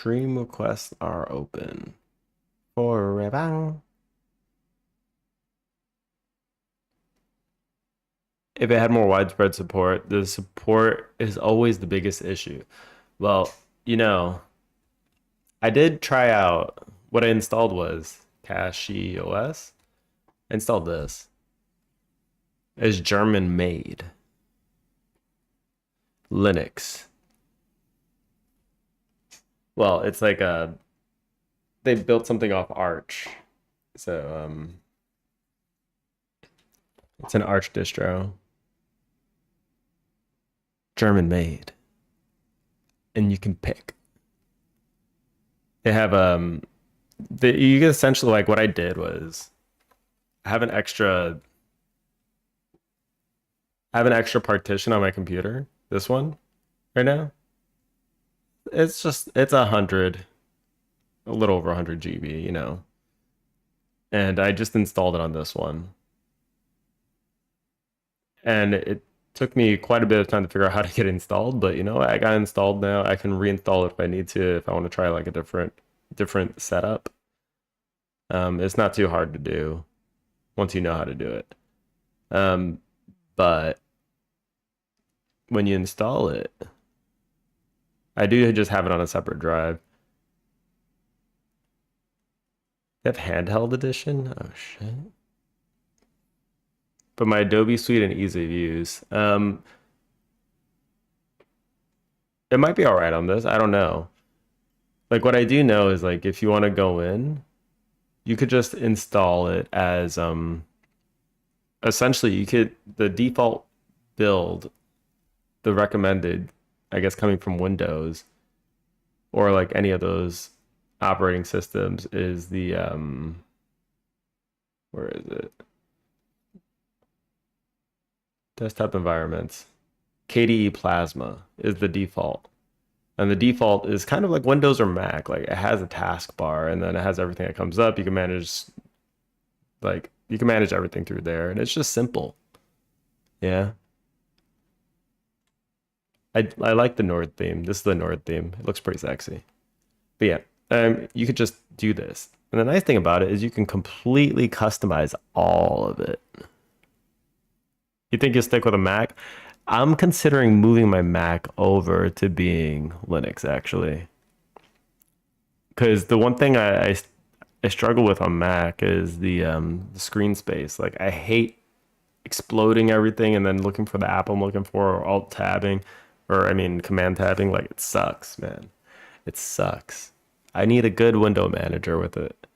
Stream requests are open forever. If it had more widespread support, the support is always the biggest issue. Well, you know, I did try out what I installed was Cache OS. I installed this. It's German made Linux. Well, it's like they built something off Arch. So it's an Arch distro. German made. And you can pick. They have you get essentially like what I did was have an extra have an extra partition on my computer. This one right now. It's 100, a little over 100 GB, you know. And I just installed it on this one. And it took me quite a bit of time to figure out how to get it installed, but you know, I got installed now. I can reinstall it if I need to, if I want to try like a different setup. It's not too hard to do once you know how to do it. But when you install it, I do just have it on a separate drive. They have handheld edition? Oh shit. But my Adobe Suite and ease of use. It might be all right on this. I don't know. Like what I do know is like if you want to go in, you could just install it as essentially you could the default build, the recommended, I guess coming from Windows or like any of those operating systems is the where is it? Desktop environments. KDE Plasma is the default. And the default is kind of like Windows or Mac. Like it has a taskbar and then it has everything that comes up. You can manage everything through there and it's just simple. Yeah. I like the Nord theme. This is the Nord theme. It looks pretty sexy. But yeah, you could just do this. And the nice thing about it is you can completely customize all of it. You think you'll stick with a Mac? I'm considering moving my Mac over to being Linux actually. Because the one thing I struggle with on Mac is the screen space. Like I hate exploding everything and then looking for the app I'm looking for or alt tabbing or I mean command tabbing. Like it sucks, man. It sucks. I need a good window manager with it.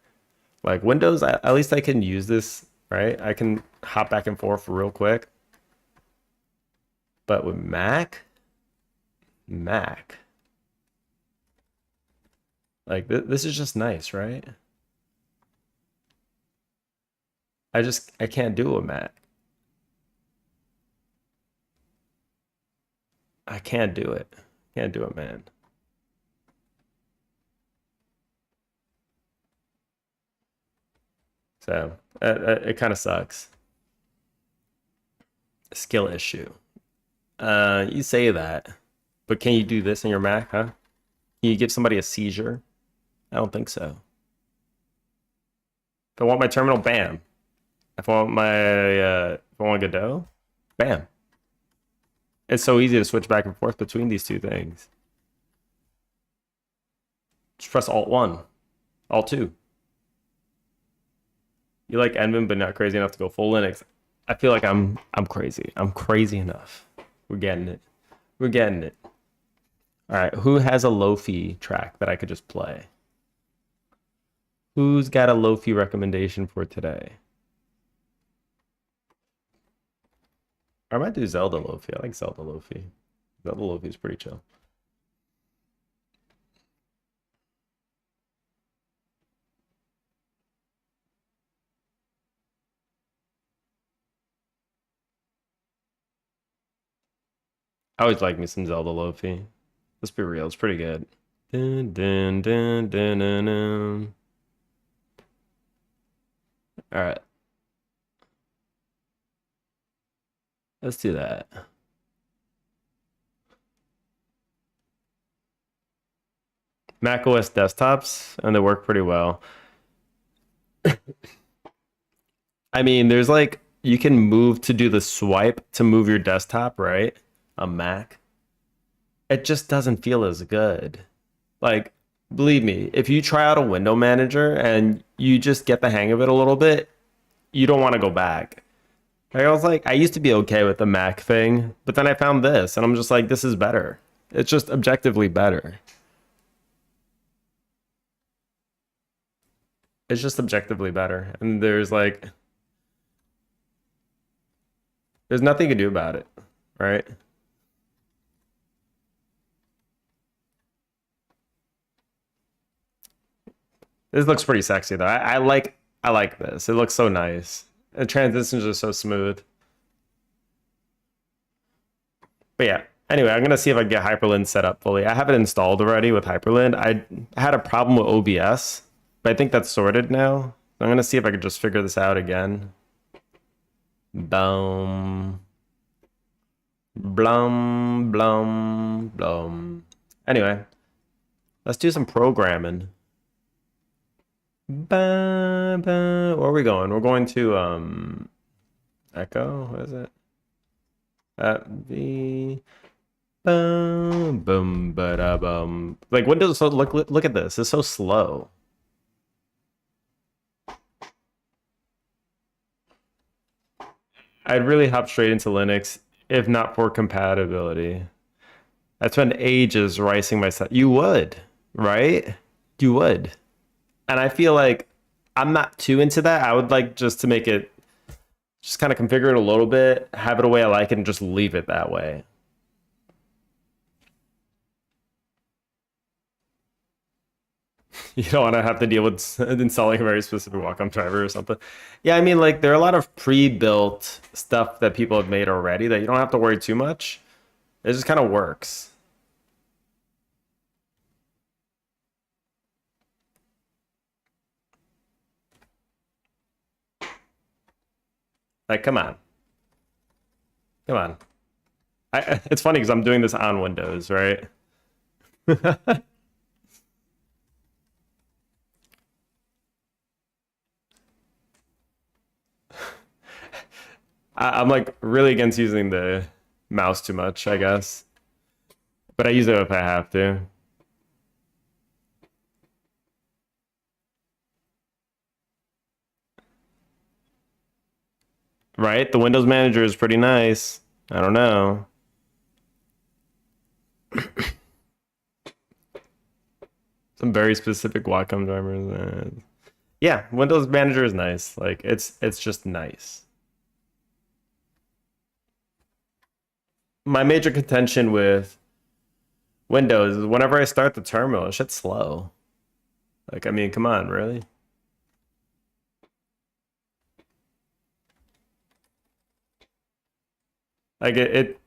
Like Windows, at least I can use this, right? I can hop back and forth real quick. But with Mac, like this is just nice, right? I can't do a Mac. I can't do it. Can't do it, man. So it kind of sucks. Skill issue. You say that, but can you do this in your Mac, huh? Can you give somebody a seizure? I don't think so. If I want my terminal, bam. If I want Godot, bam. It's so easy to switch back and forth between these two things. Just press Alt 1, Alt 2. You like Edmund, but not crazy enough to go full Linux. I feel like I'm crazy. I'm crazy enough. We're getting it. We're getting it. All right, who has a Lo-fi track that I could just play? Who's got a Lo-fi recommendation for today? I might do Zelda Lo-fi. I like Zelda Lo-fi. Zelda Lo-fi is pretty chill. I always like me some Zelda Lo-fi. Let's be real, it's pretty good. Dun, dun, dun, dun, dun, dun. All right, let's do that. Mac OS desktops, and they work pretty well. I mean, there's like you can move to do the swipe to move your desktop, right? A Mac. It just doesn't feel as good. Like, believe me, if you try out a window manager and you just get the hang of it a little bit, you don't want to go back. Like, I was like, I used to be okay with the Mac thing, but then I found this and I'm just like, this is better. It's just objectively better. It's just objectively better. And there's nothing you can do about it, right? This looks pretty sexy though. I like this. It looks so nice. The transitions are so smooth. But yeah. Anyway, I'm gonna see if I can get Hyperlink set up fully. I have it installed already with Hyperlink. I had a problem with OBS, but I think that's sorted now. I'm gonna see if I could just figure this out again. Boom. Blum, blum, blum. Anyway, let's do some programming. Where are we going? We're going to Echo. What is it? V boom boom ba da bum. Like Windows. So look at this. It's so slow. I'd really hop straight into Linux if not for compatibility. I spent ages ricing myself. You would, right? You would. And I feel like I'm not too into that. I would like just to make it just kind of configure it a little bit, have it a way I like it, and just leave it that way. You don't want to have to deal with installing a very specific Wacom driver or something. Yeah, I mean, like there are a lot of pre-built stuff that people have made already that you don't have to worry too much. It just kind of works. Like, come on, come on. It's funny because I'm doing this on Windows, right? I'm like really against using the mouse too much, I guess. But I use it if I have to. Right? The Windows Manager is pretty nice. I don't know. Some very specific Wacom drivers. Yeah, Windows Manager is nice. Like it's just nice. My major contention with Windows is whenever I start the terminal, it shit's slow. Like, I mean, come on, really? Like it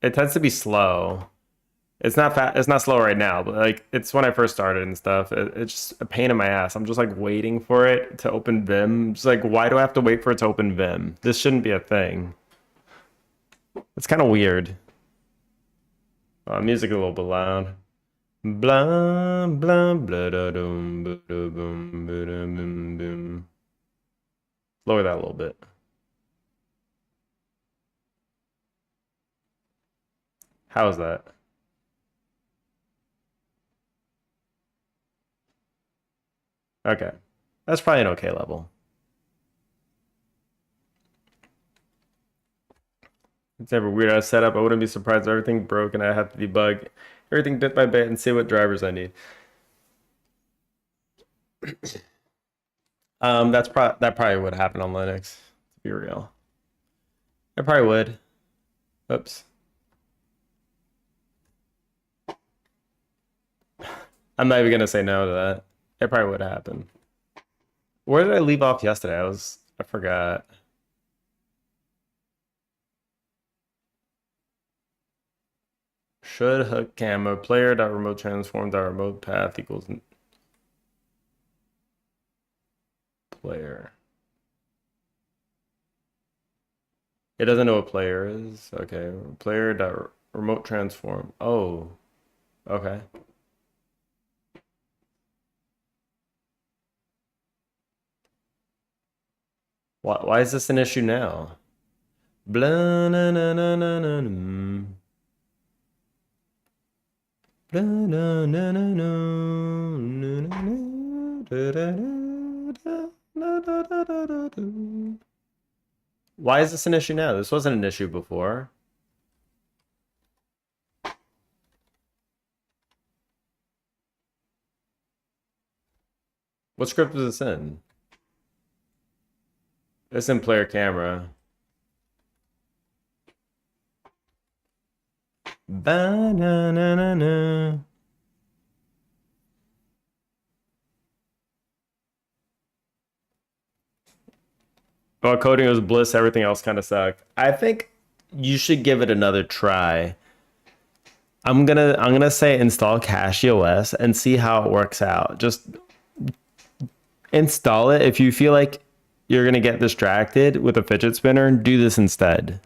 tends to be slow. It's not fast. It's not slow right now, but like it's when I first started and stuff. It's just a pain in my ass. I'm just like waiting for it to open Vim. Just like, why do I have to wait for it to open Vim? This shouldn't be a thing. It's kind of weird. Music a little bit loud. Blah blah blah da dum ba da boom ba da boom boom. Lower that a little bit. How's that? Okay, that's probably an okay level. It's never weird ass setup. I wouldn't be surprised if everything broke and I have to debug everything bit by bit and see what drivers I need. That probably would happen on Linux, to be real. It probably would. Oops. I'm not even gonna say no to that. It probably would happen. Where did I leave off yesterday? I forgot. Should hook camera player dot remote transform dot remote path equals player. It doesn't know what player is. Okay, player dot remote transform. Oh, okay. Why is this an issue now? Blah, na, na, na, na, na, na. Blah, na, na, na, na, na, na, na, da, da, da, da, da, da, da, da, da. Why is this an issue now? This wasn't an issue before. What script is this in? It's in player camera. Ba-na-na-na-na. Well, coding was bliss, everything else kind of sucked. I think you should give it another try. I'm gonna say install CachyOS and see how it works out. Just install it. If you feel like you're gonna get distracted with a fidget spinner, do this instead.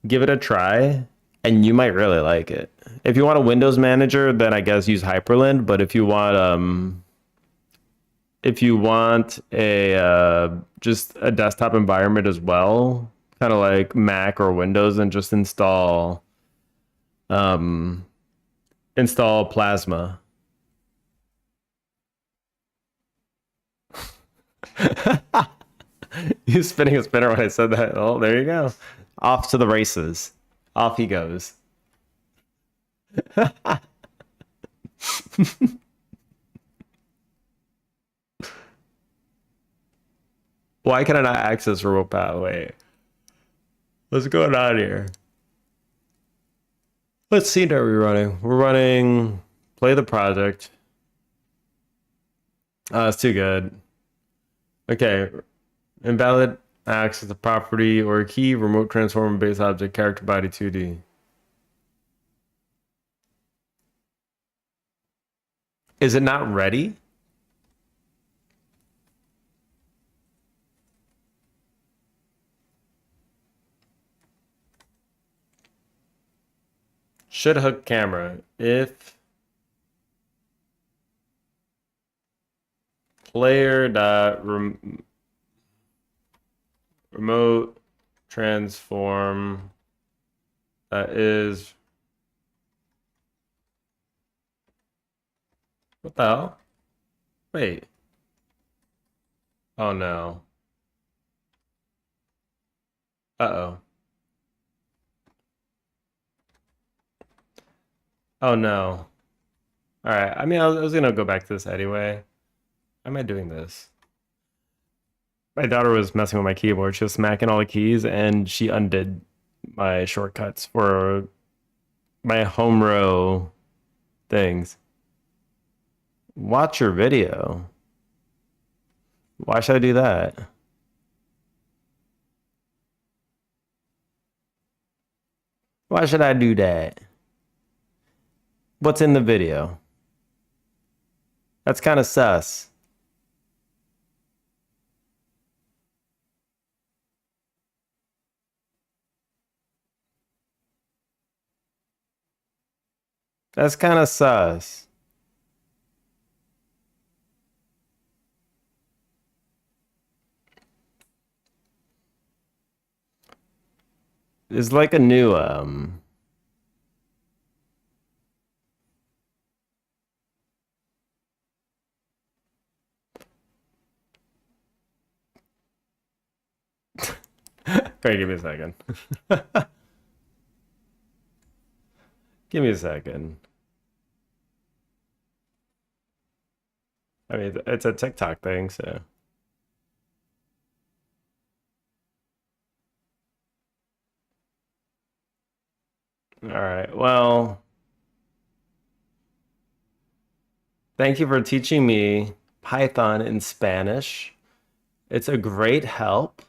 Give it a try, and you might really like it. If you want a Windows manager, then I guess use Hyperland. But if you want a just a desktop environment as well, kind of like Mac or Windows, then just um install Plasma. You spinning a spinner when I said that. Oh, there you go. Off to the races. Off he goes. Why can I not access remote path? Wait, what's going on here? What scene are we running? We're running play the project. It's too good. Okay. Invalid access to property or key, remote transform base object, character body 2D. Is it not ready? Should hook camera. If player dot remote transform that is what the hell? Wait. Oh no. Uh-oh. Oh no. All right. I mean, I was gonna go back to this anyway. Why am I doing this? My daughter was messing with my keyboard. She was smacking all the keys, and she undid my shortcuts for my home row things. Watch your video. Why should I do that? Why should I do that? What's in the video? That's kind of sus. That's kind of sus. It's like a new Wait, give me a second. Give me a second. I mean, it's a TikTok thing, so. All right. Well, thank you for teaching me Python in Spanish. It's a great help.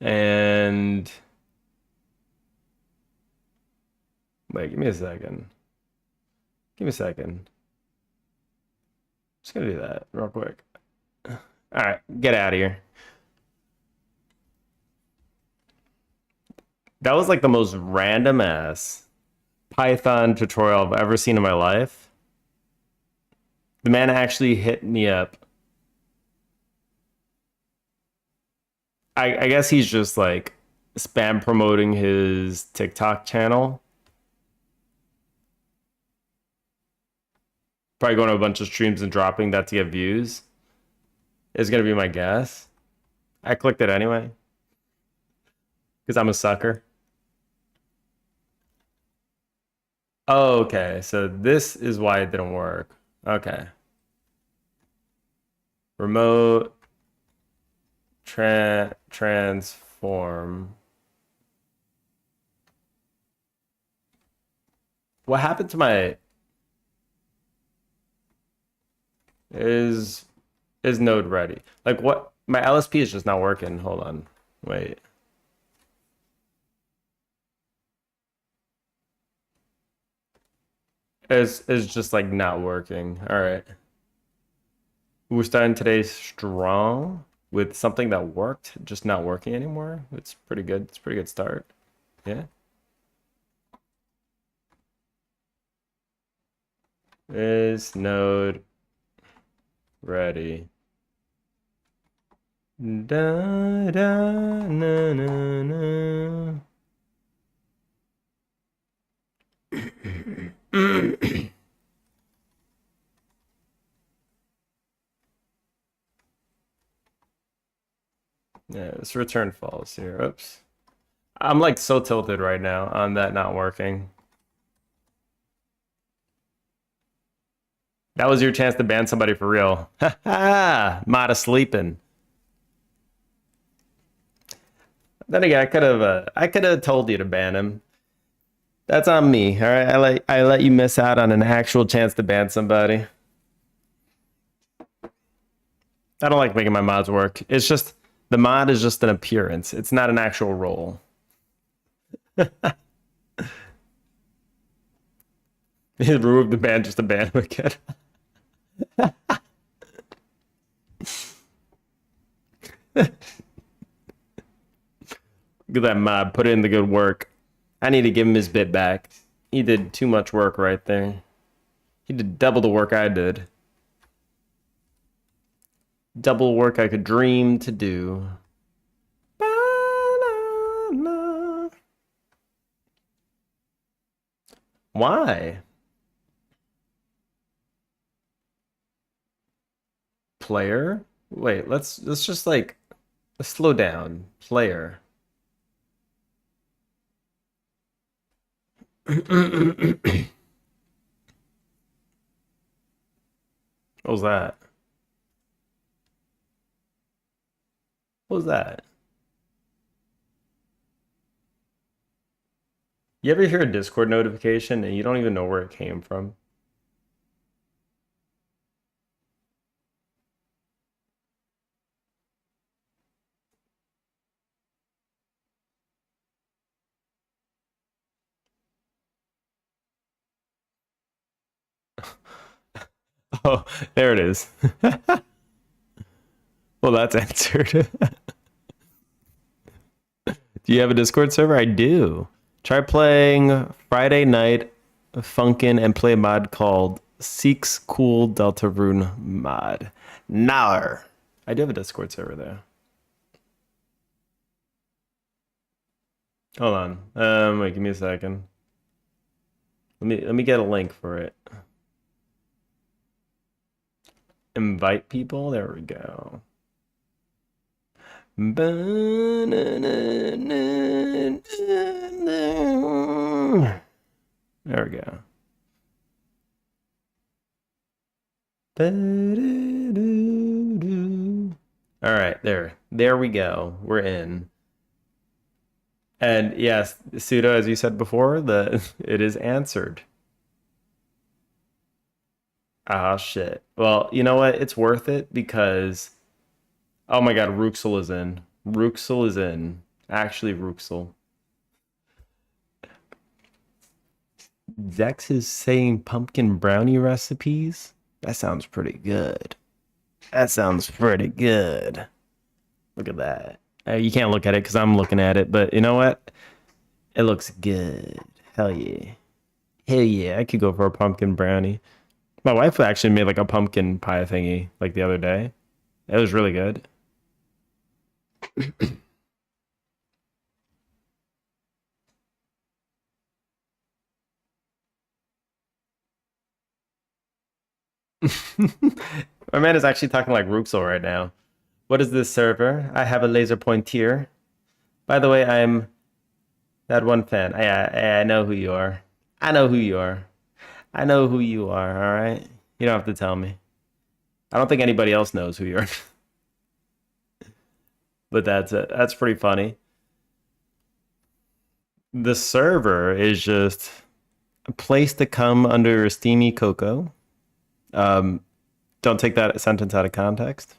And wait, give me a second. Give me a second. Just gonna do that real quick. All right, get out of here. That was like the most random ass. Python tutorial I've ever seen in my life. The man actually hit me up. I guess he's just like spam promoting his TikTok channel. Probably going to a bunch of streams and dropping that to get views is gonna be my guess. I clicked it anyway because I'm a sucker. Oh, okay. So this is why it didn't work. Okay. Remote transform. What happened to my is is node ready? Like what my LSP is just not working. Hold on. Wait. Is just like not working. All right. We're starting today strong with something that worked, just not working anymore. It's pretty good. It's a pretty good start. Yeah. Is node ready? Da, da, na, na, na. Yeah, this return false here. Oops. I'm like so tilted right now on that not working. That was your chance to ban somebody for real. Ha ha! Mata sleeping. Then again, I could have told you to ban him. That's on me. All right, I let you miss out on an actual chance to ban somebody. I don't like making my mods work. It's just the mod is just an appearance. It's not an actual role. Remove the ban just to ban him again. Look at that mod. Put in the good work. I need to give him his bit back. He did too much work right there. He did double the work I did. Double work I could dream to do. Why? Player? Wait, let's just like let's slow down. Player. What was that? What was that? You ever hear a Discord notification and you don't even know where it came from? Oh, there it is. Well, that's answered. Do you have a Discord server? I do. Try playing Friday night Funkin' and play a mod called Seeks Cool Deltarune mod. Nar. I do have a Discord server there. Hold on. Wait, give me a second. Let me get a link for it. Invite people. There we go. There we go. All right, there we go. We're in. And yes, pseudo, as you said before, it is answered. Ah, shit. Well, you know what? It's worth it because, oh my God, Ruxel is in. Ruxel is in. Actually, Ruxel. Zex is saying pumpkin brownie recipes. That sounds pretty good. That sounds pretty good. Look at that. You can't look at it because I'm looking at it, but you know what? It looks good. Hell yeah. Hell yeah, I could go for a pumpkin brownie. My wife actually made like a pumpkin pie thingy like the other day. It was really good. My man is actually talking like Ruxel right now. What is this server? I have a laser pointer. By the way, I'm that one fan. I know who you are. I know who you are. I know who you are, all right? You don't have to tell me. I don't think anybody else knows who you are, but that's it. That's pretty funny. The server is just a place to come under steamy cocoa. Um, don't take that sentence out of context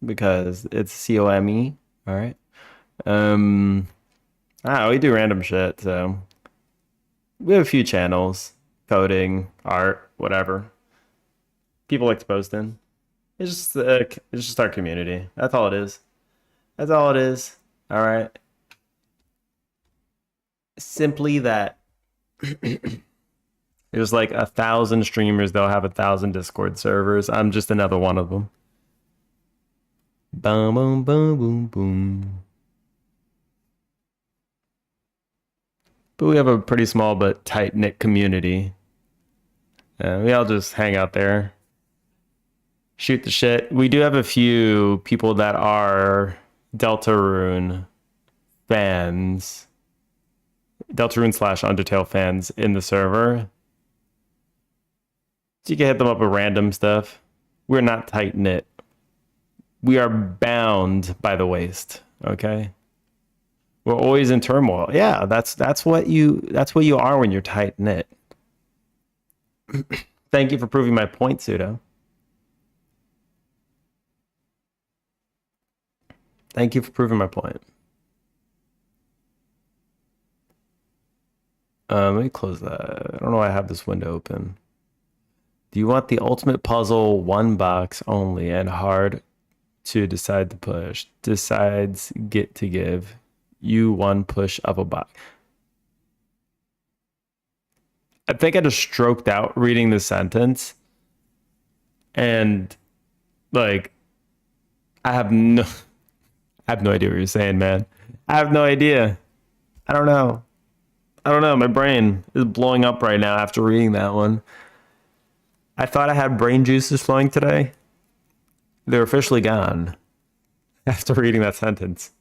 because it's COME. All right. Um, we do random shit. So we have a few channels, coding, art, whatever. People like to post in. It's just our community. That's all it is. That's all it is. All right. Simply that. There's like 1,000 streamers. They'll have 1,000 Discord servers. I'm just another one of them. Boom, boom, boom, boom, boom. But we have a pretty small but tight knit community. We all just hang out there, shoot the shit. We do have a few people that are Deltarune fans, Deltarune slash Undertale fans in the server. So you can hit them up with random stuff. We're not tight knit. We are bound by the waist. Okay. We're always in turmoil. Yeah, that's what you are when you're tight knit. Thank you for proving my point, Pseudo. Thank you for proving my point. Let me close that. I don't know why I have this window open. Do you want the ultimate puzzle one box only and hard to decide to push? Decides get to give you one push of a box. I think I just stroked out reading the sentence and like I have no I have no idea what you're saying, man. I have no idea. I don't know. I don't know. My brain is blowing up right now after reading that one. I thought I had brain juices flowing today. They're officially gone after reading that sentence.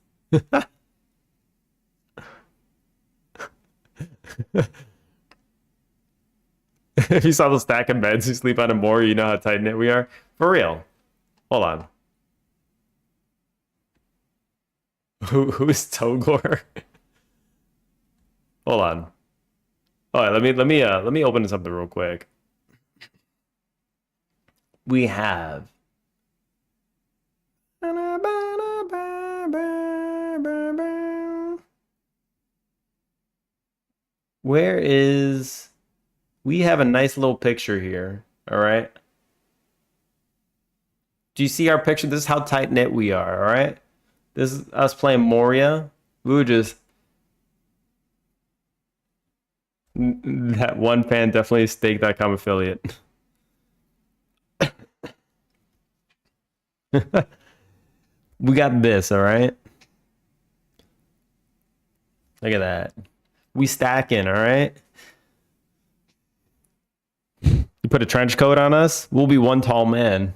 If you saw the stack of beds you sleep on and more, you know how tight knit we are. For real. Hold on. Who is Togor? Hold on. All right, let me open something real quick. We have where is we have a nice little picture here. All right. Do you see our picture? This is how tight knit we are. All right. This is us playing Moria. We were just that one fan definitely stake.com affiliate. We got this, all right? Look at that. We stacking, all right? You put a trench coat on us, we'll be one tall man.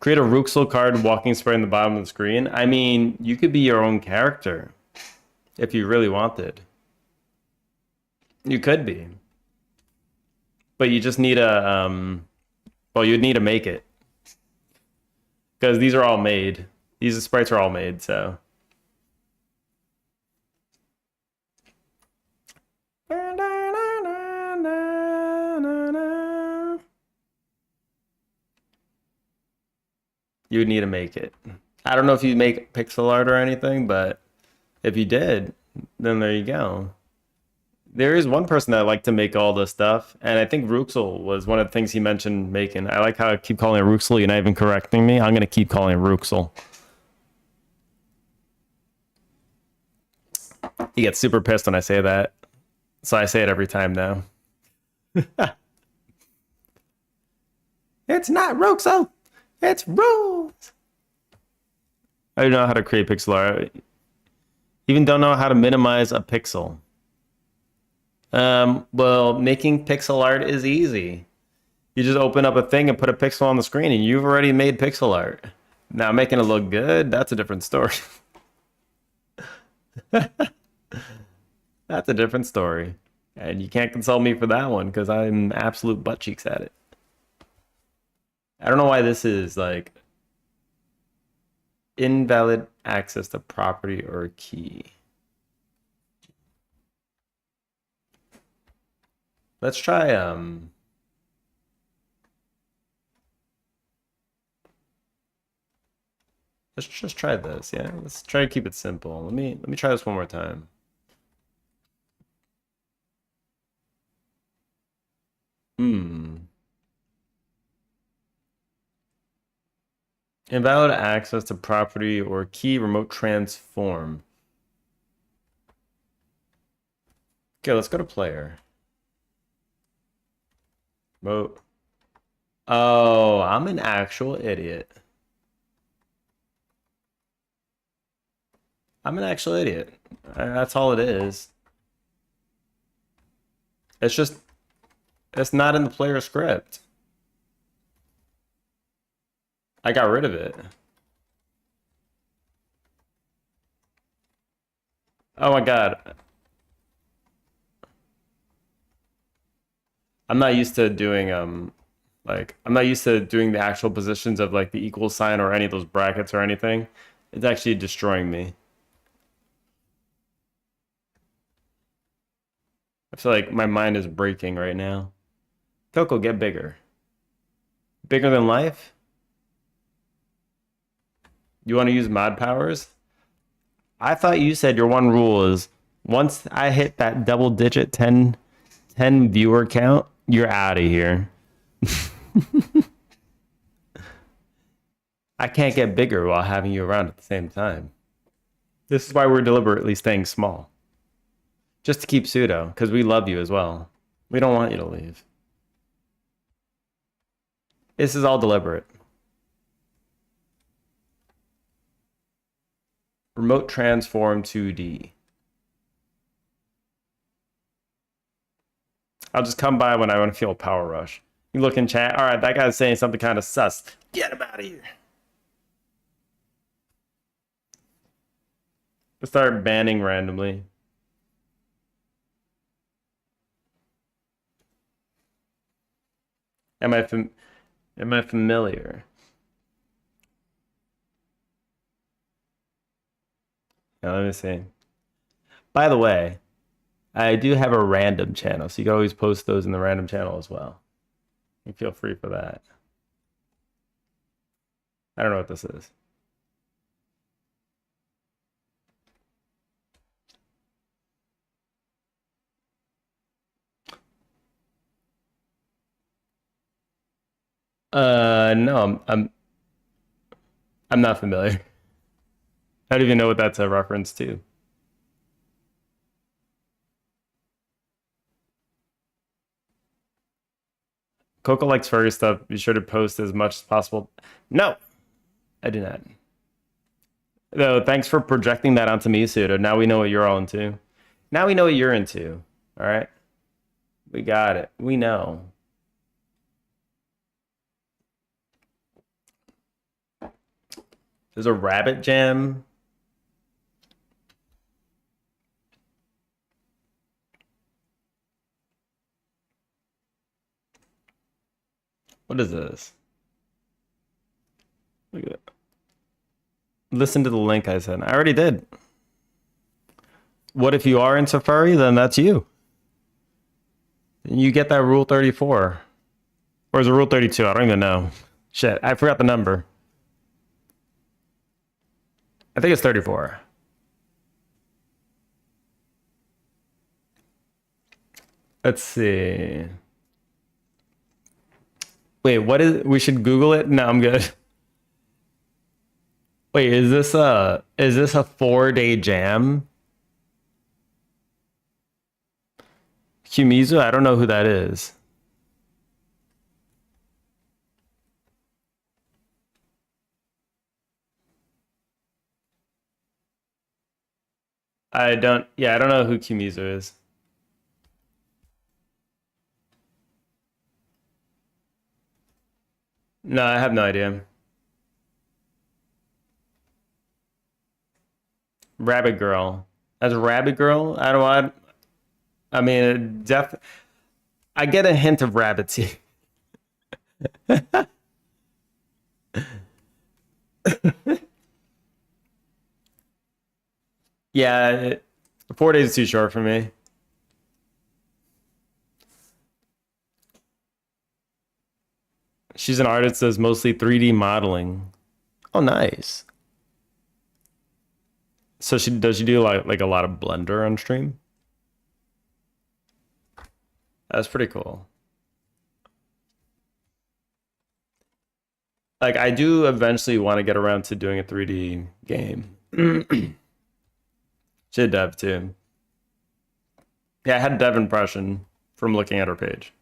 Create a Ruxel card walking spray in the bottom of the screen. I mean, you could be your own character if you really wanted. You could be. But you just need a well, you'd need to make it. Because these are all made. These sprites are all made, so. You would need to make it. I don't know if you make pixel art or anything, but if you did, then there you go. There is one person that liked to make all this stuff, and I think Ruxel was one of the things he mentioned making. I like how I keep calling it Ruxel. You're not even correcting me. I'm gonna keep calling it Ruxel. He gets super pissed when I say that. So I say it every time now. It's not Roxo. It's rules. I don't know how to create pixel art. Even don't know how to minimize a pixel. Well, making pixel art is easy. You just open up a thing and put a pixel on the screen and you've already made pixel art. Now making it look good, that's a different story. That's a different story. And you can't consult me for that one because I'm absolute butt cheeks at it. I don't know why this is like invalid access to property or key. Let's try let's just try this. Yeah, let's try to keep it simple. Let me try this one more time. Invalid access to property or key remote transform. Okay, let's go to player. Remote. Oh, I'm an actual idiot. I'm an actual idiot. That's all it is. It's just, it's not in the player script. I got rid of it. Oh my God. I'm not used to doing like I'm not used to doing the actual positions of like the equal sign or any of those brackets or anything. It's actually destroying me. I feel like my mind is breaking right now. Coco, get bigger. Bigger than life? You want to use mod powers? I thought you said your one rule is once I hit that double digit 10 viewer count, you're out of here. I can't get bigger while having you around at the same time. This is why we're deliberately staying small. Just to keep pseudo, because we love you as well. We don't want you to leave. This is all deliberate. Remote transform 2D. I'll just come by when I want to feel a power rush. You look in chat. All right, that guy's saying something kind of sus. Get him out of here. Let's start banning randomly. Am I familiar? Now, let me see. By the way, I do have a random channel, so you can always post those in the random channel as well. You feel free for that. I don't know what this is. No, I'm not familiar. I don't even know what that's a reference to. Coco likes furry stuff. Be sure to post as much as possible. No, I do not. Though, thanks for projecting that onto me, Suda. Now we know what you're all into. Now we know what you're into. All right. We got it. We know. There's a rabbit jam. What is this? Look at it. Listen to the link I sent. I already did. What if you are into furry? Then that's you. You get that rule 34. Or is it rule 32? I don't even know. Shit, I forgot the number. I think it's 34. Let's see. Wait, what is we should Google it? No, I'm good. Wait, is this a 4-day jam? Kumizu? I don't know who that is. Yeah, I don't know who Kumizu is. No, I have no idea. Rabbit Girl. As a Rabbit Girl, I don't want. I mean, I get a hint of rabbitsy. Yeah, 4 days is too short for me. She's an artist that does mostly 3D modeling. Oh, nice. So she do like a lot of Blender on stream? That's pretty cool. Like I do eventually want to get around to doing a 3D game. She did dev too. Yeah, I had dev impression from looking at her page.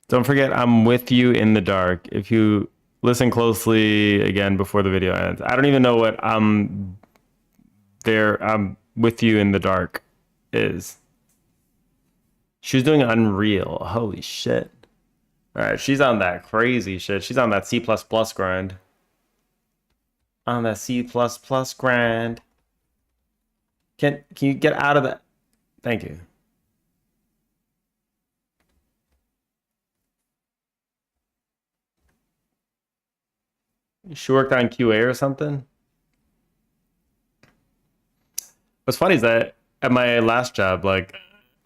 Don't forget, I'm with you in the dark. If you listen closely again before the video ends, I don't even know what I'm with you in the dark is. She was doing Unreal. Holy shit. All right, she's on that crazy shit. She's on that C++ grind. On that C++ grind. Can you get out of that? Thank you. She worked on QA or something? What's funny is that at my last job, like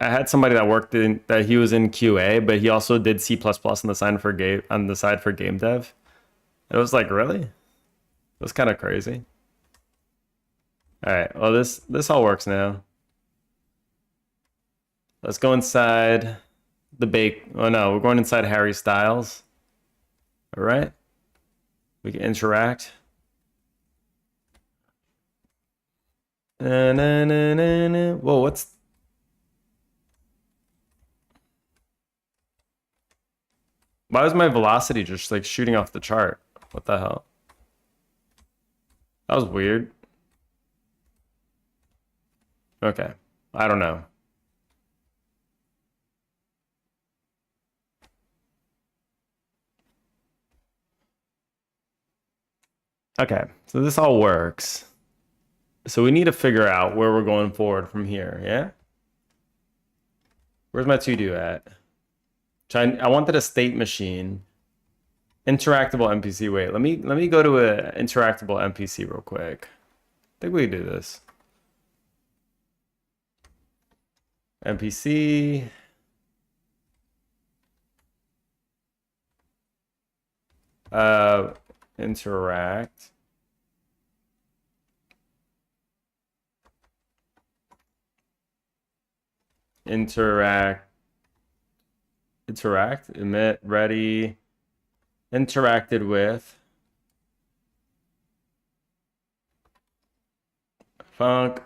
I had somebody that worked in that he was in QA, but he also did C++ on the side for game dev. It was like, really? It was kind of crazy. All right. Well, this all works now. Let's go inside the bake. Oh no, we're going inside Harry Styles. All right. We can interact. Whoa, what's why was my velocity just like shooting off the chart? What the hell? That was weird. Okay. I don't know. Okay. So this all works. So we need to figure out where we're going forward from here, yeah? Where's my to-do at? I wanted a state machine. Interactable NPC. Wait, let me go to a interactable NPC real quick. I think we can do this. NPC. Interact. Interact, emit, ready, interacted with, func,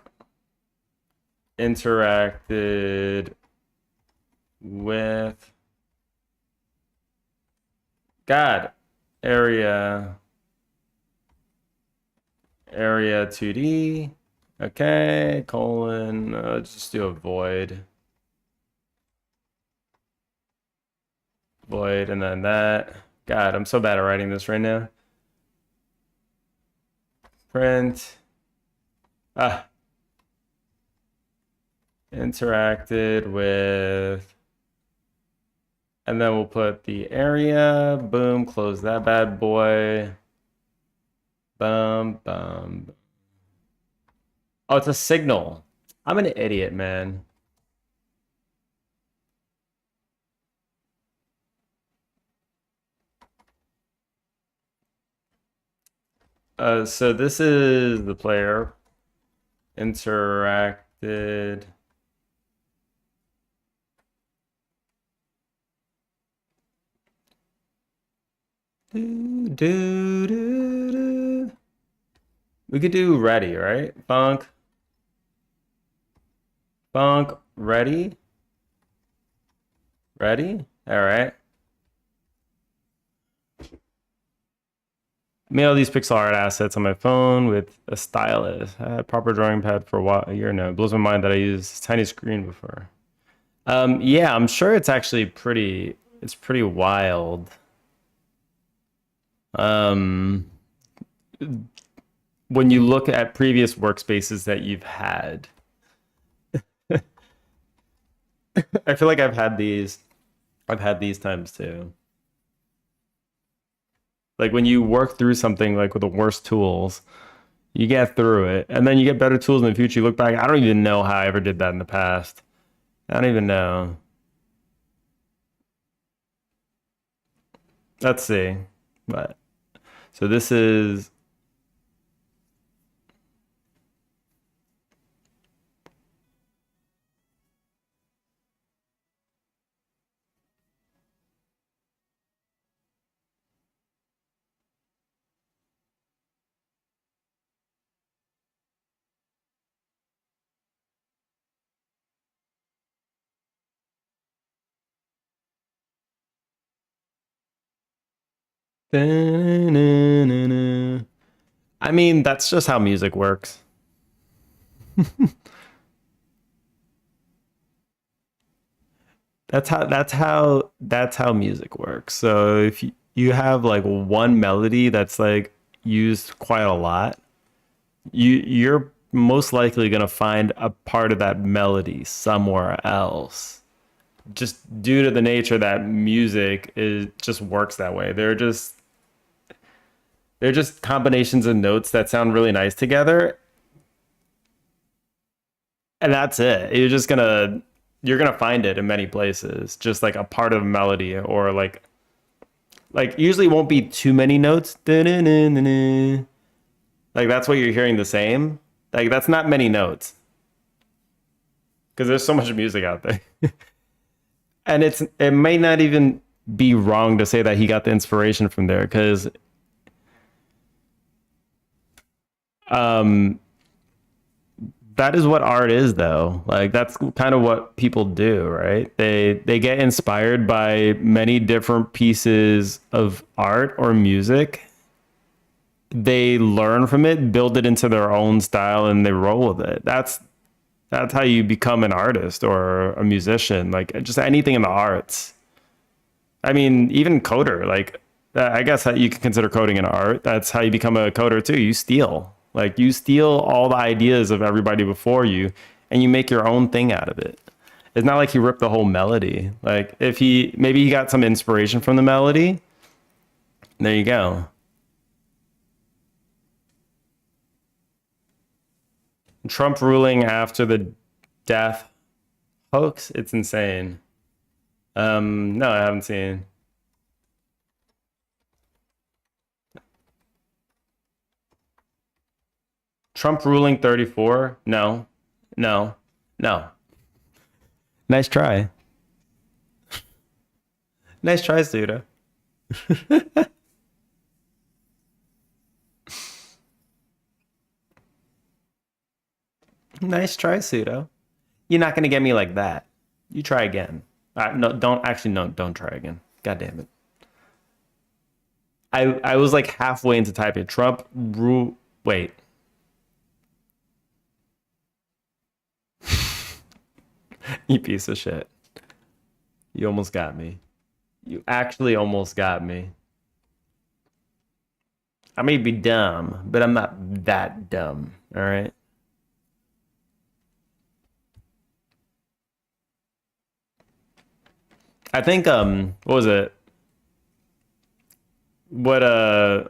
interacted with, God, area 2D, okay, colon, just do a void, and then that. God, I'm so bad at writing this right now. Print, interacted with, and then we'll put the area, boom, close that bad boy. Bum, bum. Oh, it's a signal. I'm an idiot, man. So this is the player interacted. Do, do, do, do. We could do ready, right? Funk, ready, ready. All right. Made all these pixel art assets on my phone with a stylus. I had a proper drawing pad for a year now. It blows my mind that I used a tiny screen before. Yeah, I'm sure it's actually it's pretty wild. Um, when you look at previous workspaces that you've had, I feel like I've had these times too. Like when you work through something like with the worst tools, you get through it, and then you get better tools in the future. You look back, I don't even know how I ever did that in the past. I don't even know. Let's see. But so this is I mean, that's just how music works. That's how music works. So if you have like one melody that's like used quite a lot, you're most likely going to find a part of that melody somewhere else. Just due to the nature that music is just works that way. They're just combinations of notes that sound really nice together, and that's it. You're gonna find it in many places, just like a part of a melody or like usually won't be too many notes. Like that's what you're hearing the same. Like that's not many notes because there's so much music out there. And it may not even be wrong to say that he got the inspiration from there because um that is what art is though. Like that's kind of what people do, right? They get inspired by many different pieces of art or music. They learn from it, build it into their own style, and they roll with it. That's how you become an artist or a musician, like just anything in the arts. I mean, even coder, like I guess that you can consider coding an art. That's how you become a coder too. You steal. Like you steal all the ideas of everybody before you and you make your own thing out of it. It's not like he ripped the whole melody. Like if he maybe he got some inspiration from the melody, there you go. Trump ruling after the death hoax, it's insane. No, I haven't seen. Trump ruling 34? No. No. No. Nice try. Nice try, Suda. Nice try, Pseudo. You're not gonna get me like that. You try again. No, don't actually no, don't try again. God damn it. I was like halfway into typing Trump rule. Wait, you piece of shit. You almost got me. You actually almost got me. I may be dumb, but I'm not that dumb. All right. I think what was it? What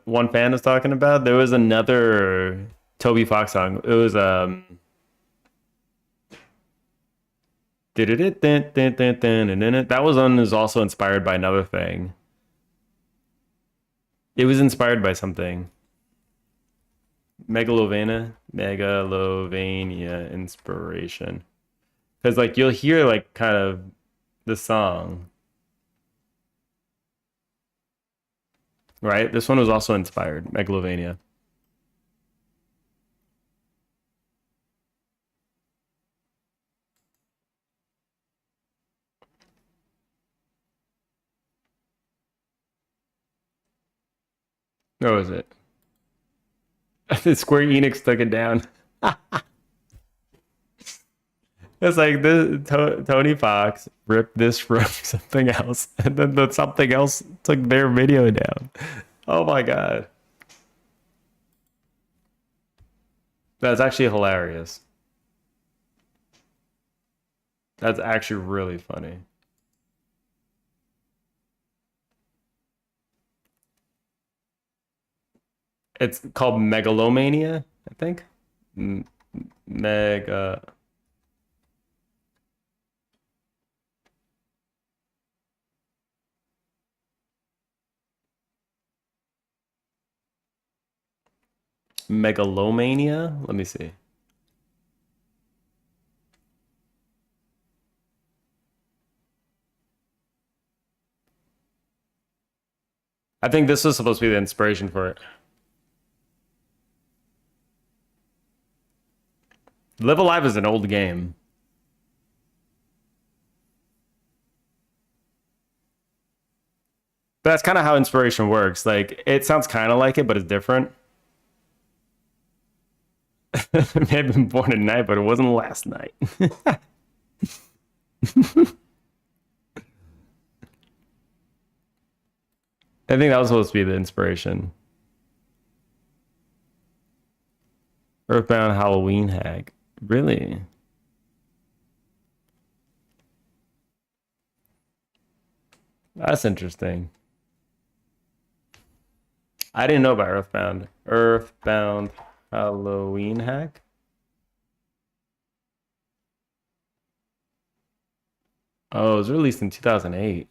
one fan was talking about? There was another Toby Fox song. It was that was one is also inspired by another thing. It was inspired by something. Megalovania inspiration. Because like you'll hear like kind of the song. right? This one was also inspired, Megalovania. What was it? Square Enix took it down. It's like this Tony Fox ripped this from something else, and then the something else took their video down. Oh my God. That's actually hilarious. That's actually really funny. It's called Megalomania, I think. M Mega Megalomania. Let me see. I think this was supposed to be the inspiration for it. Live Alive is an old game. But that's kind of how inspiration works. Like it sounds kind of like it, but it's different. It may have been born at night, but it wasn't last night. I think that was supposed to be the inspiration. Earthbound Halloween Hag. Really? That's interesting. I didn't know about Earthbound. Earthbound Halloween Hack. Oh, it was released in 2008.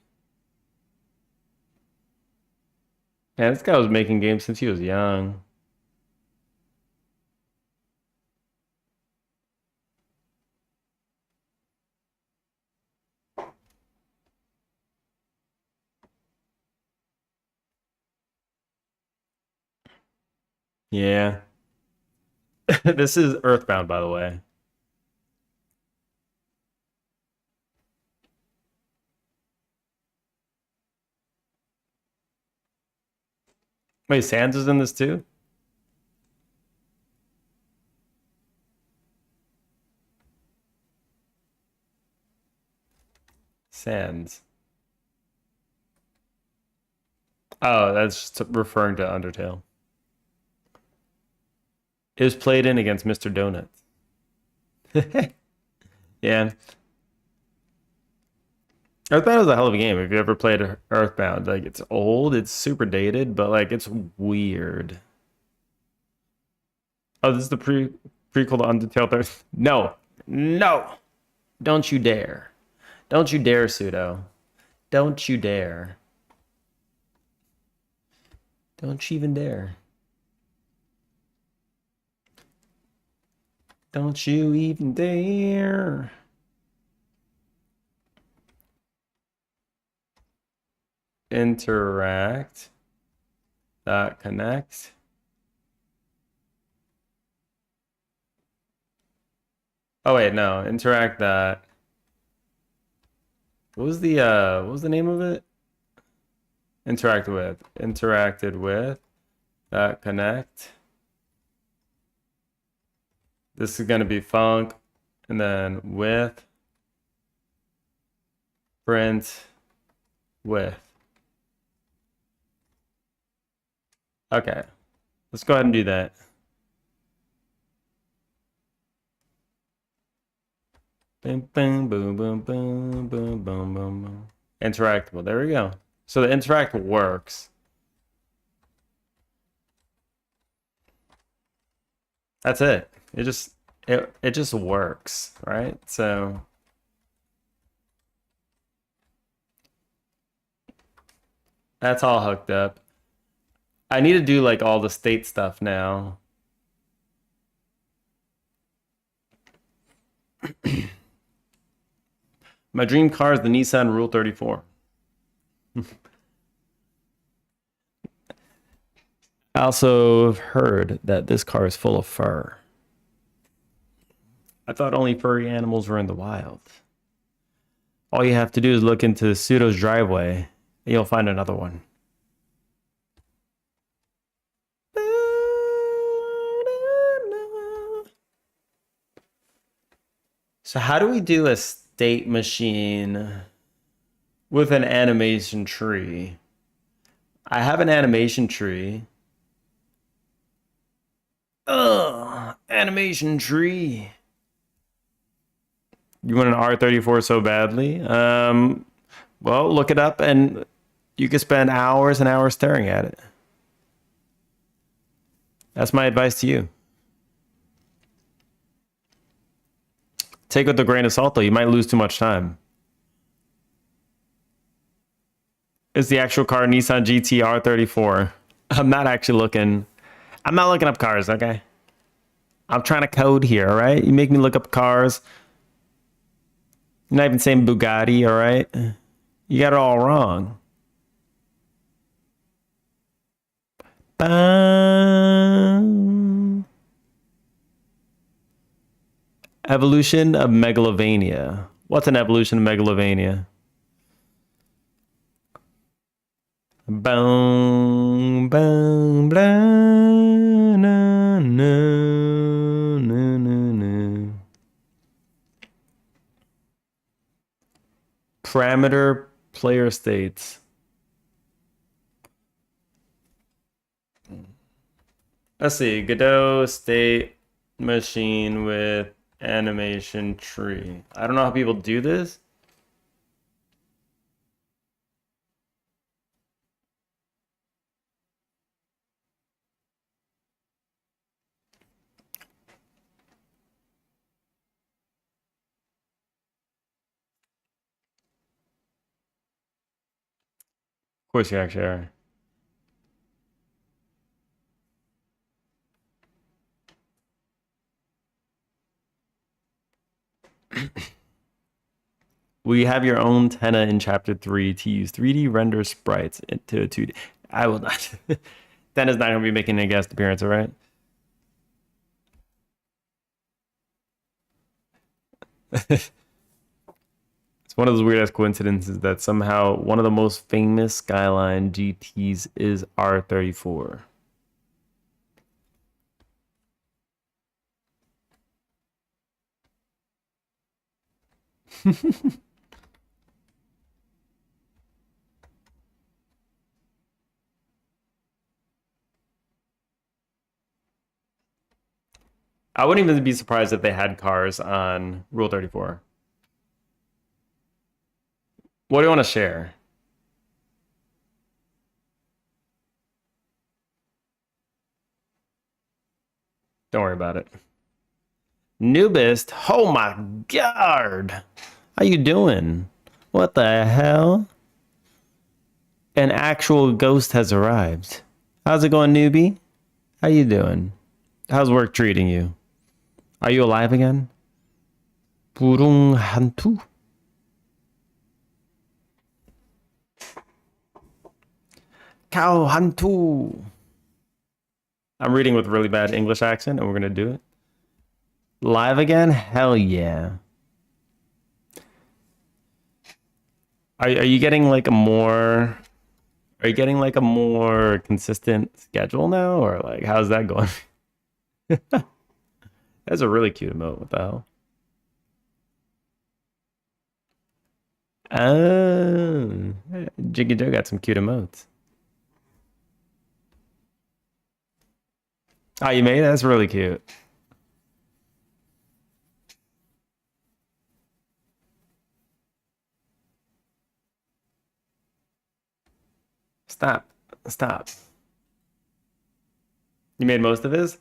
Man, this guy was making games since he was young. Yeah. This is Earthbound, by the way. Wait, Sans is in this too? Sans. Oh, that's just referring to Undertale. It was played in against Mr. Donuts. Yeah. Earthbound is a hell of a game. If you ever played Earthbound, like it's old, it's super dated, but like it's weird. Oh, this is the prequel to Undertale 3. No. No. Don't you dare. Don't you dare, Pseudo. Don't you dare. Don't you even dare. Don't you even dare. Interact. Dot connect. Oh wait, no. Interact that. What was the name of it? Interact with. Interacted with. Dot connect. This is gonna be func, and then with print with. Okay, let's go ahead and do that. Boom, boom, boom, boom, boom, boom, boom, boom, boom. Interactable. There we go. So the interact works. That's it. It just works, right? So that's all hooked up. I need to do like all the state stuff now. My dream car is the Nissan Rule 34. I also have heard that this car is full of fur. I thought only furry animals were in the wild. All you have to do is look into Pseudo's driveway, and you'll find another one. So how do we do a state machine with an animation tree? I have an animation tree. Ugh, animation tree. You want an R34 so badly? Well, look it up and you could spend hours and hours staring at it. That's my advice to you. Take it with a grain of salt, though. You might lose too much time. It's the actual car, Nissan GT R34. I'm not actually looking. I'm not looking up cars, okay? I'm trying to code here, all right? You make me look up cars. You're not even saying Bugatti, all right? You got it all wrong. Bum. Evolution of Megalovania. What's an evolution of Megalovania? Boom, boom, blah, na, na, na, na, na. Parameter player states. Let's see. Godot state machine with animation tree. I don't know how people do this. Of course you actually are. We have your own Tenna in chapter 3 to use 3D render sprites into a 2D. I will not. Tenna's not going to be making a guest appearance, all right? It's one of those weird ass coincidences that somehow one of the most famous Skyline GTs is R34. I wouldn't even be surprised if they had cars on Rule 34. What do you want to share? Don't worry about it. Newbist, oh my god. How you doing? What the hell? An actual ghost has arrived. How's it going, newbie? How you doing? How's work treating you? Are you alive again? Burung hantu. Cow hantu. I'm reading with really bad English accent, and we're gonna do it. Live again? Hell yeah. Are you getting like a more are you getting like a more consistent schedule now, or like how's that going? That's a really cute emote. What the hell? Oh, Jiggy Joe got some cute emotes. Oh, you made it? That's really cute. Stop. Stop. You made most of his?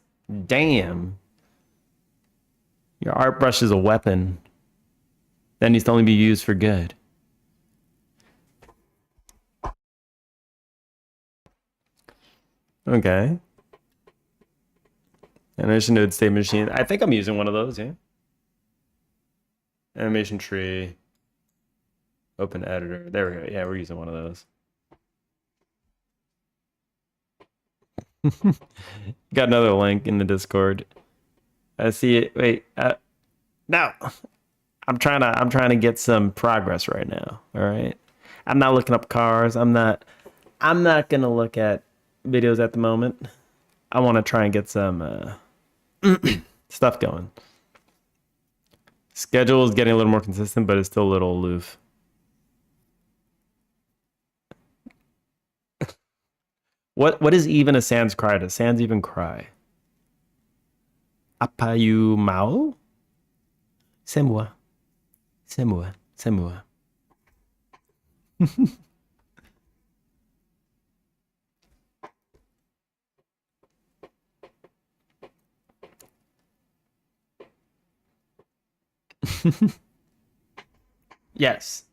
Damn. Your art brush is a weapon that needs to only be used for good. Okay. Animation node state machine. I think I'm using one of those, yeah. Animation tree. Open editor. There we go. Yeah, we're using one of those. Got another link in the Discord. I see it. Wait, no. I'm trying to get some progress right now. All right. I'm not looking up cars. I'm not gonna look at videos at the moment. I want to try and get some stuff going. Schedule is getting a little more consistent, but it's still a little aloof. What is even a sans cry? Does sans even cry? Apayu Mao? C'est moi. C'est moi. C'est moi. Yes.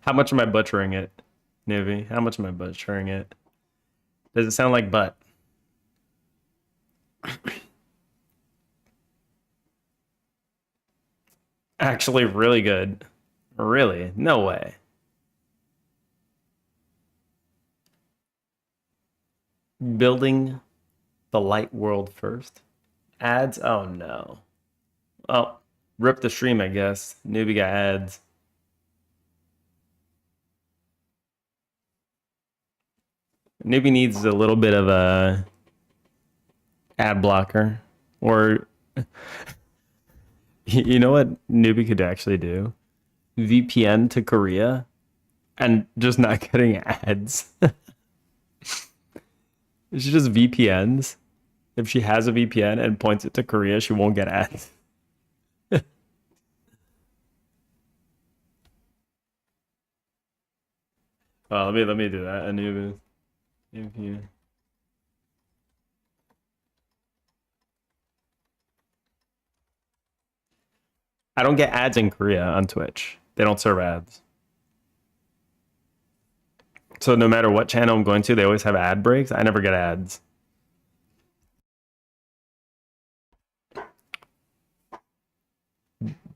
How much am I butchering it, Nivy? How much am I butchering it? Does it sound like butt? Actually, really good. Really? No way. Building the light world first. Ads? Oh no. Oh, rip the stream, I guess. Newbie got ads. Newbie needs a little bit of a ad blocker. Or you know what Newbie could actually do? VPN to Korea and just not getting ads. She just VPNs. If she has a VPN and points it to Korea, she won't get ads. Well, let me do that. Anubis. VPN. I don't get ads in Korea on Twitch. They don't serve ads. So no matter what channel I'm going to, they always have ad breaks. I never get ads.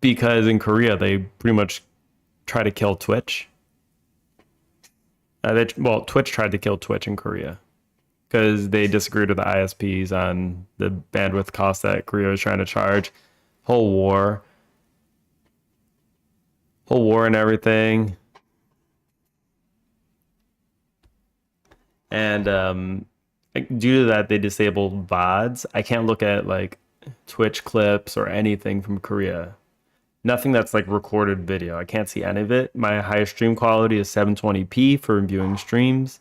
Because in Korea, they pretty much try to kill Twitch. Well, Twitch tried to kill Twitch in Korea because they disagreed with the ISPs on the bandwidth cost that Korea was trying to charge. Whole war, and everything. And due to that, they disabled VODs. I can't look at like Twitch clips or anything from Korea. Nothing that's like recorded video. I can't see any of it. My highest stream quality is 720p for viewing streams.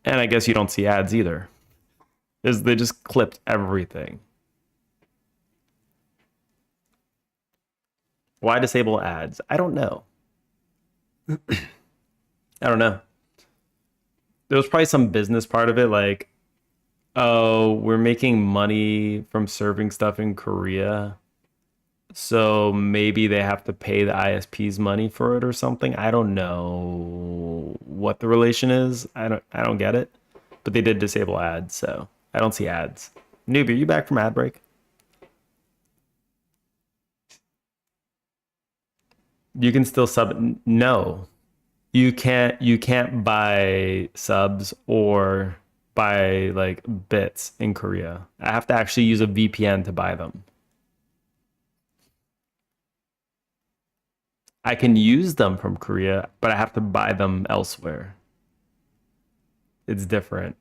And I guess you don't see ads either. They just clipped everything. Why disable ads? I don't know. I don't know. There was probably some business part of it, like, oh, we're making money from serving stuff in Korea. So maybe they have to pay the ISPs money for it or something. I don't know what the relation is. I don't get it. But they did disable ads, so I don't see ads. Newbie, are you back from ad break? You can still sub. No. You can't buy subs or buy like bits in Korea. I have to actually use a VPN to buy them. I can use them from Korea, but I have to buy them elsewhere. It's different.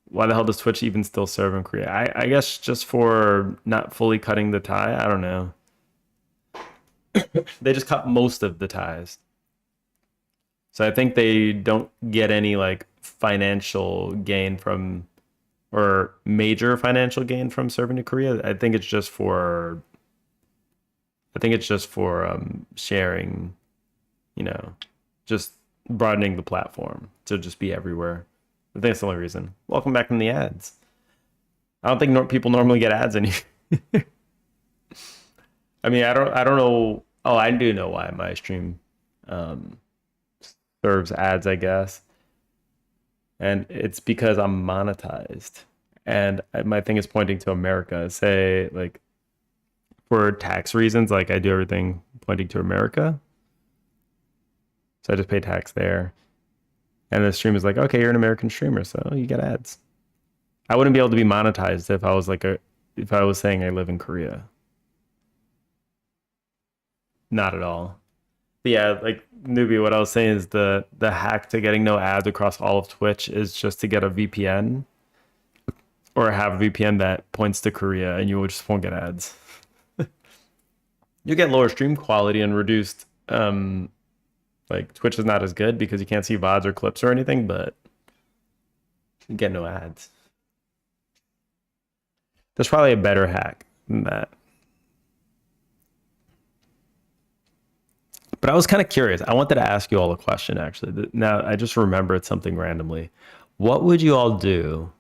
Why the hell does Twitch even still serve in Korea? I guess just for not fully cutting the tie. I don't know. They just cut most of the ties. So I think they don't get any like financial gain from or major financial gain from serving to Korea. I think it's just for sharing, you know, just broadening the platform to just be everywhere. I think that's the only reason. Welcome back from the ads. I don't think people normally get ads any. I mean, I don't know. Oh, I do know why my stream um, serves ads, I guess, and it's because I'm monetized, and my thing is pointing to America. Say like for tax reasons. Like I do everything pointing to America, so I just pay tax there. And the stream is like, okay, you're an American streamer, so you get ads. I wouldn't be able to be monetized if I was if I was saying I live in Korea. Not at all. But yeah, like newbie, what I was saying is the hack to getting no ads across all of Twitch is just to get a VPN or have a VPN that points to Korea, and you just won't get ads. You get lower stream quality and reduced like Twitch is not as good because you can't see VODs or clips or anything, but you get no ads. There's probably a better hack than that. But I was kind of curious. I wanted to ask you all a question actually. Now I just remembered something randomly. What would you all do?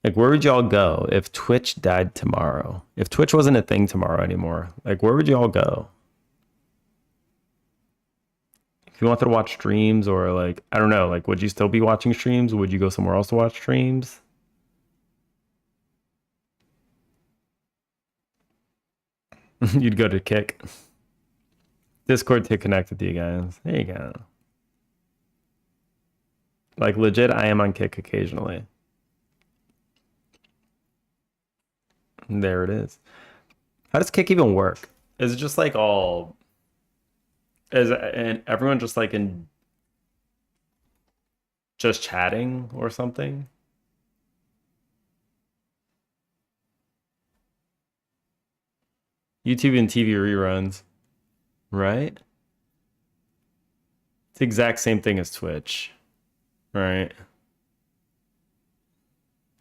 Like, where would you all go if Twitch died tomorrow? If Twitch wasn't a thing tomorrow anymore, like, where would you all go? If you wanted to watch streams or, like, I don't know, like, would you still be watching streams? Would you go somewhere else to watch streams? You'd go to Kick. Discord to connect with you guys. There you go. Like, legit, I am on Kick occasionally. There it is. How does Kick even work? Is it just like all and everyone just like in just chatting or something? YouTube and TV reruns, right? It's the exact same thing as Twitch, right?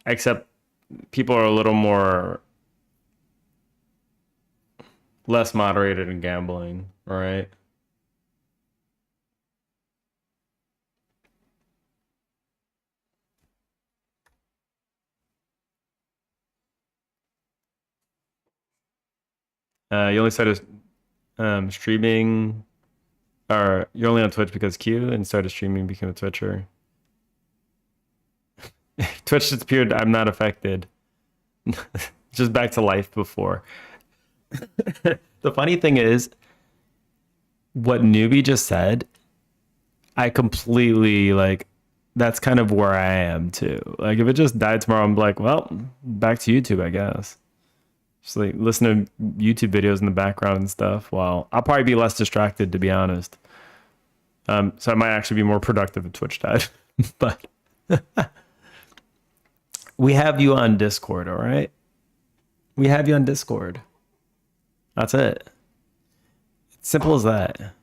Except people are a little more less moderated in gambling, right? You only started streaming, or you're only on Twitch because Q and started streaming, became a Twitcher. Twitch disappeared. I'm not affected. Just back to life before. The funny thing is, what newbie just said, I completely like. That's kind of where I am too. Like, if it just died tomorrow, I'm like, well, back to YouTube, I guess. Just like listen to YouTube videos in the background and stuff. Well, I'll probably be less distracted, to be honest. So I might actually be more productive if Twitch died. But we have you on Discord, all right? We have you on Discord. That's it. It's simple as that.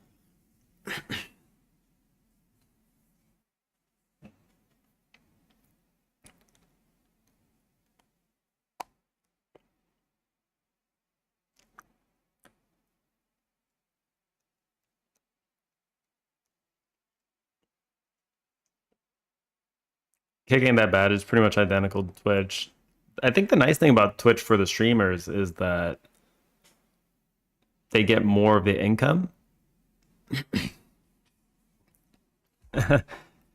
Kicking that bad is pretty much identical to Twitch. I think the nice thing about Twitch for the streamers is that they get more of the income.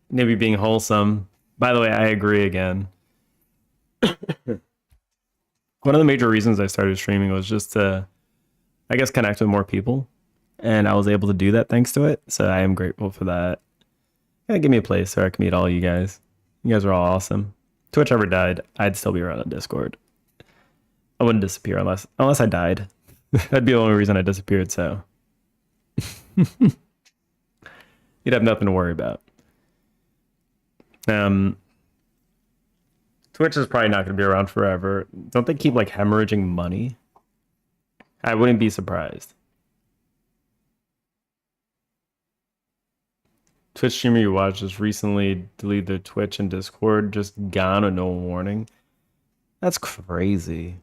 Maybe being wholesome. By the way, I agree again. One of the major reasons I started streaming was just to, I guess, connect with more people. And I was able to do that thanks to it. So I am grateful for that. Yeah, give me a place where I can meet all you guys. You guys are all awesome. Twitch ever died, I'd still be around on Discord. I wouldn't disappear unless I died. That'd be the only reason I disappeared, so you'd have nothing to worry about. Twitch is probably not going to be around forever. Don't they keep like hemorrhaging money? I wouldn't be surprised. Twitch streamer you watched just recently deleted their Twitch and Discord, just gone with no warning. That's crazy.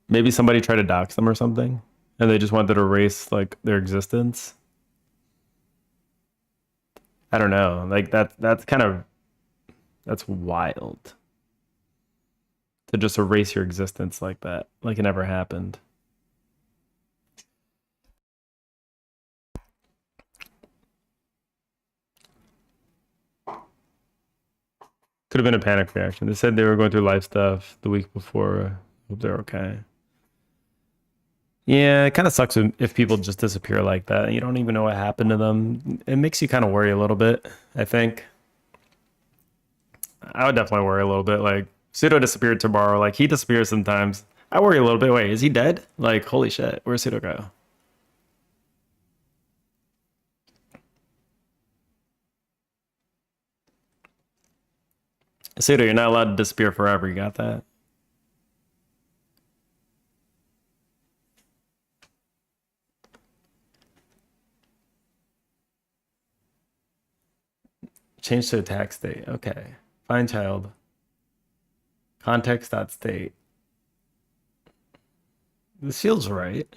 Maybe somebody tried to dox them or something, and they just wanted to erase like their existence. I don't know. Like that's kind of that's wild to just erase your existence like that, like it never happened. Could have been a panic reaction. They said they were going through life stuff the week before Hope they're okay. Yeah, it kind of sucks if people just disappear like that and you don't even know what happened to them. It makes you kind of worry a little bit, I think. I would definitely worry a little bit. Like, Pseudo disappeared tomorrow. Like, he disappears sometimes. I worry a little bit. Wait, is he dead? Like, holy shit. Where's Pseudo go? Pseudo, you're not allowed to disappear forever. You got that? Change to attack state. Okay. Find child. Context.state. This feels right.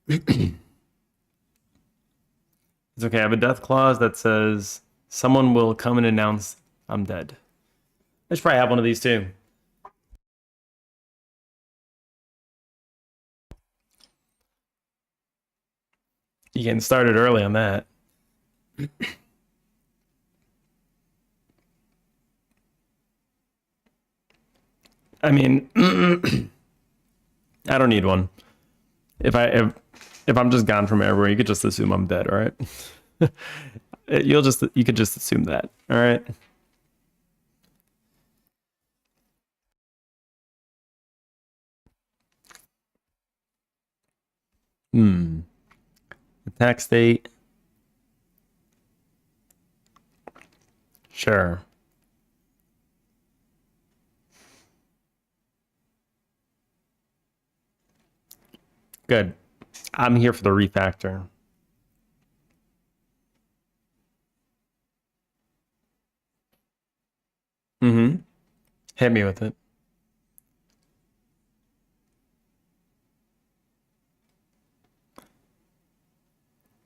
It's okay. I have a death clause that says someone will come and announce I'm dead. I should probably have one of these too. You getting started early on that. I mean, I don't need one. If I'm just gone from everywhere, you could just assume I'm dead, all right? You could just assume that, all right? Hmm. Attack state. Sure. Good. I'm here for the refactor. Mm-hmm. Hit me with it.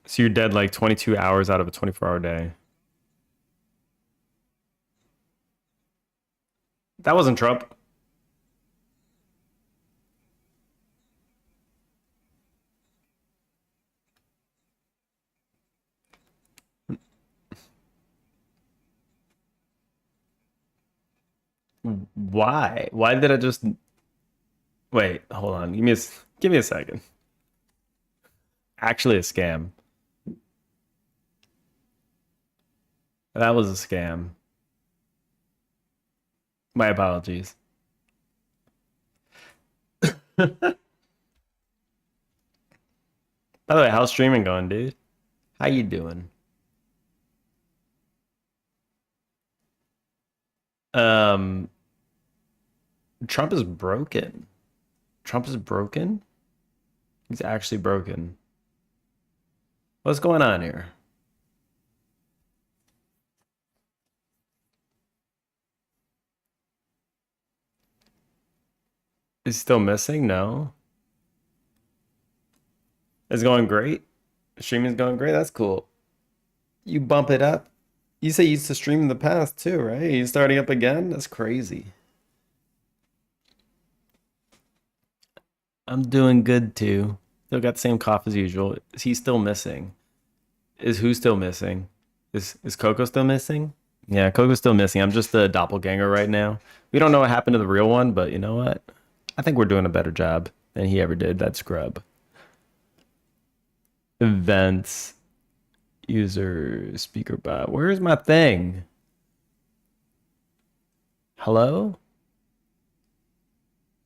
So you're dead like 22 hours out of a 24-hour day. That wasn't Trump. Why? Why did I just wait? Hold on. Give me a second. Actually, a scam. That was a scam. My apologies. By the way, how's streaming going, dude? How you doing? Um, Trump is broken. Trump is broken? He's actually broken. What's going on here? Is he still missing? No. It's going great. Streaming's going great. That's cool. You bump it up. You say you used to stream in the past too, right? You starting up again? That's crazy. I'm doing good too. Still got the same cough as usual. Is he still missing? Is who still missing? Is Coco still missing? Yeah, Coco's still missing. I'm just the doppelganger right now. We don't know what happened to the real one, but you know what? I think we're doing a better job than he ever did. That scrub. Events, user, speaker bot. Where's my thing? Hello?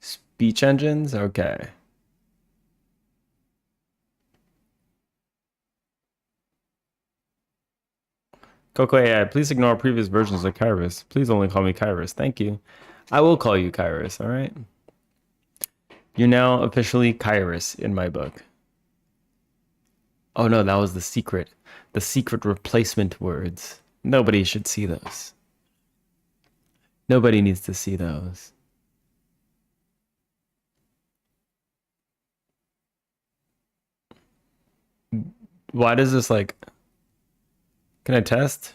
Speech engines? Okay. Coco AI, please ignore previous versions of Kairos. Please only call me Kairos. Thank you. I will call you Kairos, all right? You're now officially Kairos in my book. Oh no, that was the secret. The secret replacement words. Nobody should see those. Nobody needs to see those. Why does this like, can I test?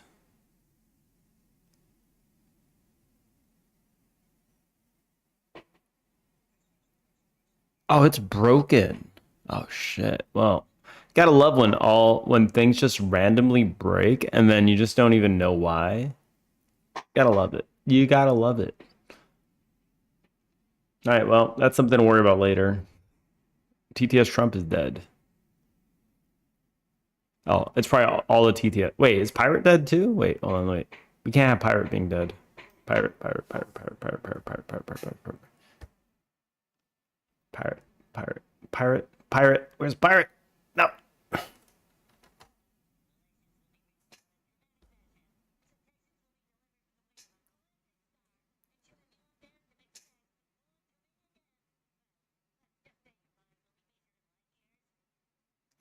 Oh, it's broken. Oh shit. Well, gotta love when things just randomly break and then you just don't even know why. Gotta love it. You gotta love it. All right, well, that's something to worry about later. TTS Trump is dead. Oh, it's probably all the TTS. Wait, is Pirate dead too? Wait, hold on, wait. We can't have Pirate being dead. Pirate, pirate, pirate, pirate, pirate, pirate, pirate, pirate, pirate, pirate, pirate, pirate, pirate, pirate. Where's Pirate? No.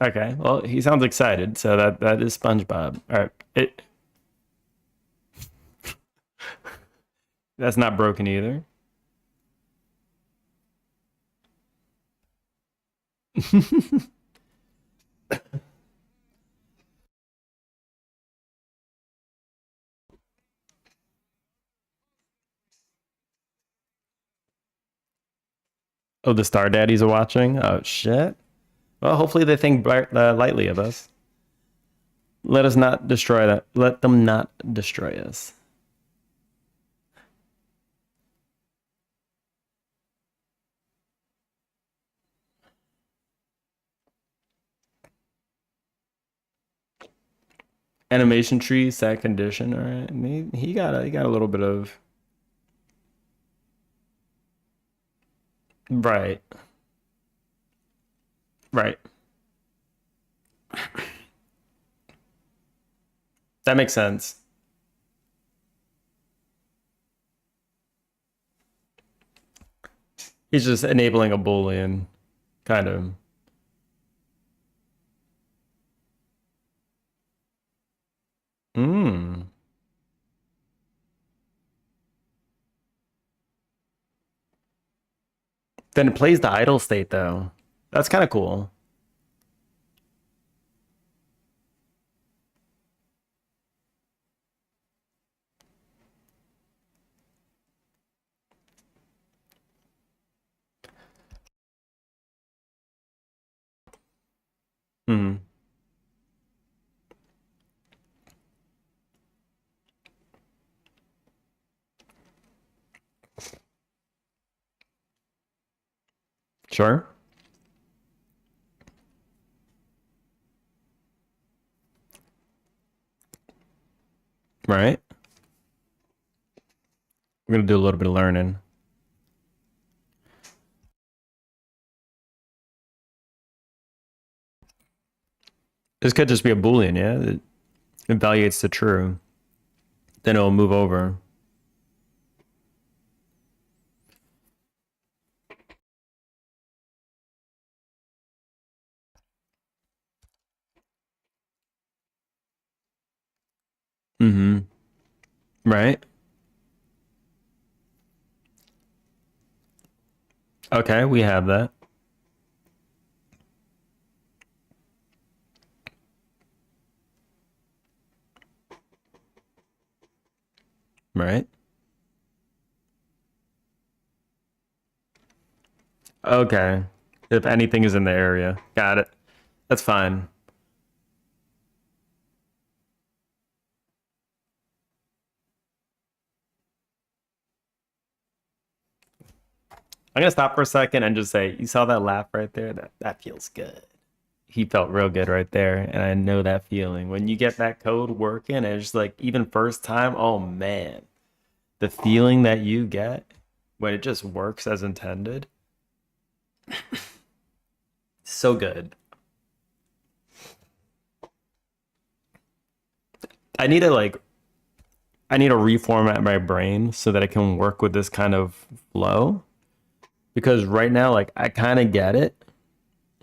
Okay, well, he sounds excited, so that is SpongeBob. All right, that's not broken either. Oh, the Star Daddies are watching. Oh shit. Well, hopefully they think lightly of us. Let us not destroy that. Let them not destroy us. Animation tree, sad condition. All right, he got a little bit of right, right. That makes sense. He's just enabling a Boolean, kind of. Hmm. Then it plays the idle state though. That's kind of cool. Hmm. Sure. Right. We're gonna do a little bit of learning. This could just be a Boolean, yeah. It evaluates the true. Then it'll move over. Mm-hmm. Right. Okay, we have that. Right. Okay. If anything is in the area. Got it. That's fine. I'm gonna stop for a second and just say, you saw that laugh right there? That feels good. He felt real good right there, and I know that feeling. When you get that code working, and it's just like even first time, oh man, the feeling that you get when it just works as intended, so good. I need to like I need to reformat my brain so that I can work with this kind of flow because right now like I kind of get it.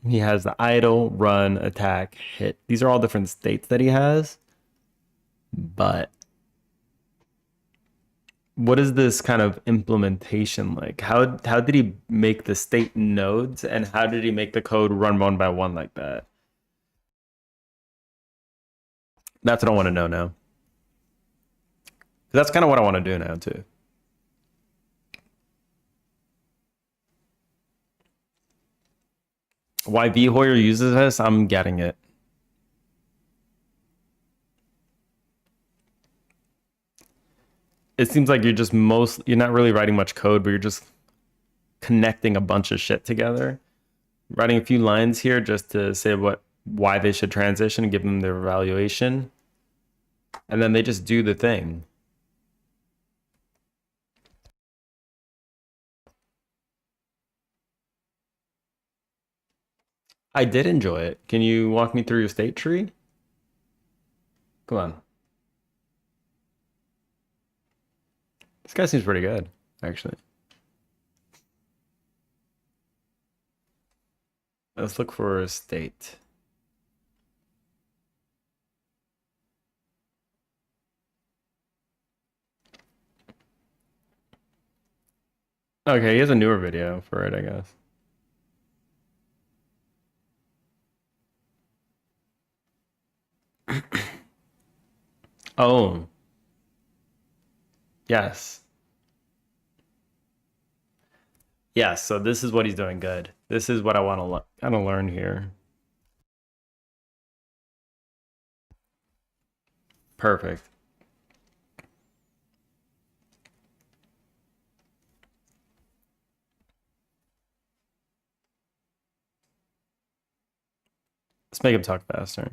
He has the idle, run, attack, hit. These are all different states that he has. But what is this kind of implementation like? How did he make the state nodes and how did he make the code run one by one like that? That's what I want to know now. That's kind of what I want to do now too. Why VHoyer uses this, I'm getting it. It seems like you're not really writing much code, but you're just connecting a bunch of shit together, writing a few lines here just to say why they should transition and give them their evaluation, and then they just do the thing. I did enjoy it. Can you walk me through your state tree? Come on. This guy seems pretty good, actually. Let's look for a state. Okay, he has a newer video for it, I guess. Oh, yes. Yes, so this is what he's doing good. This is what I want to kind of learn here. Perfect. Let's make him talk faster.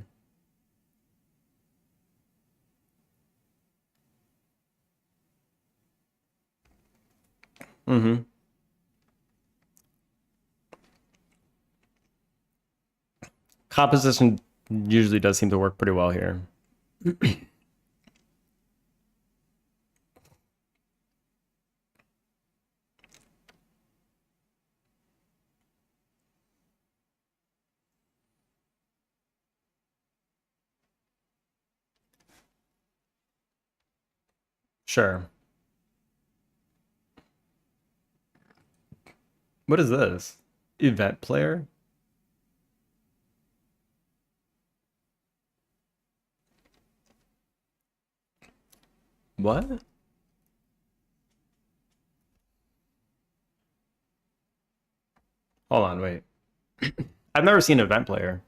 Mm-hmm. Composition usually does seem to work pretty well here. Sure. What is this? Event player? What? Hold on, wait. I've never seen event player.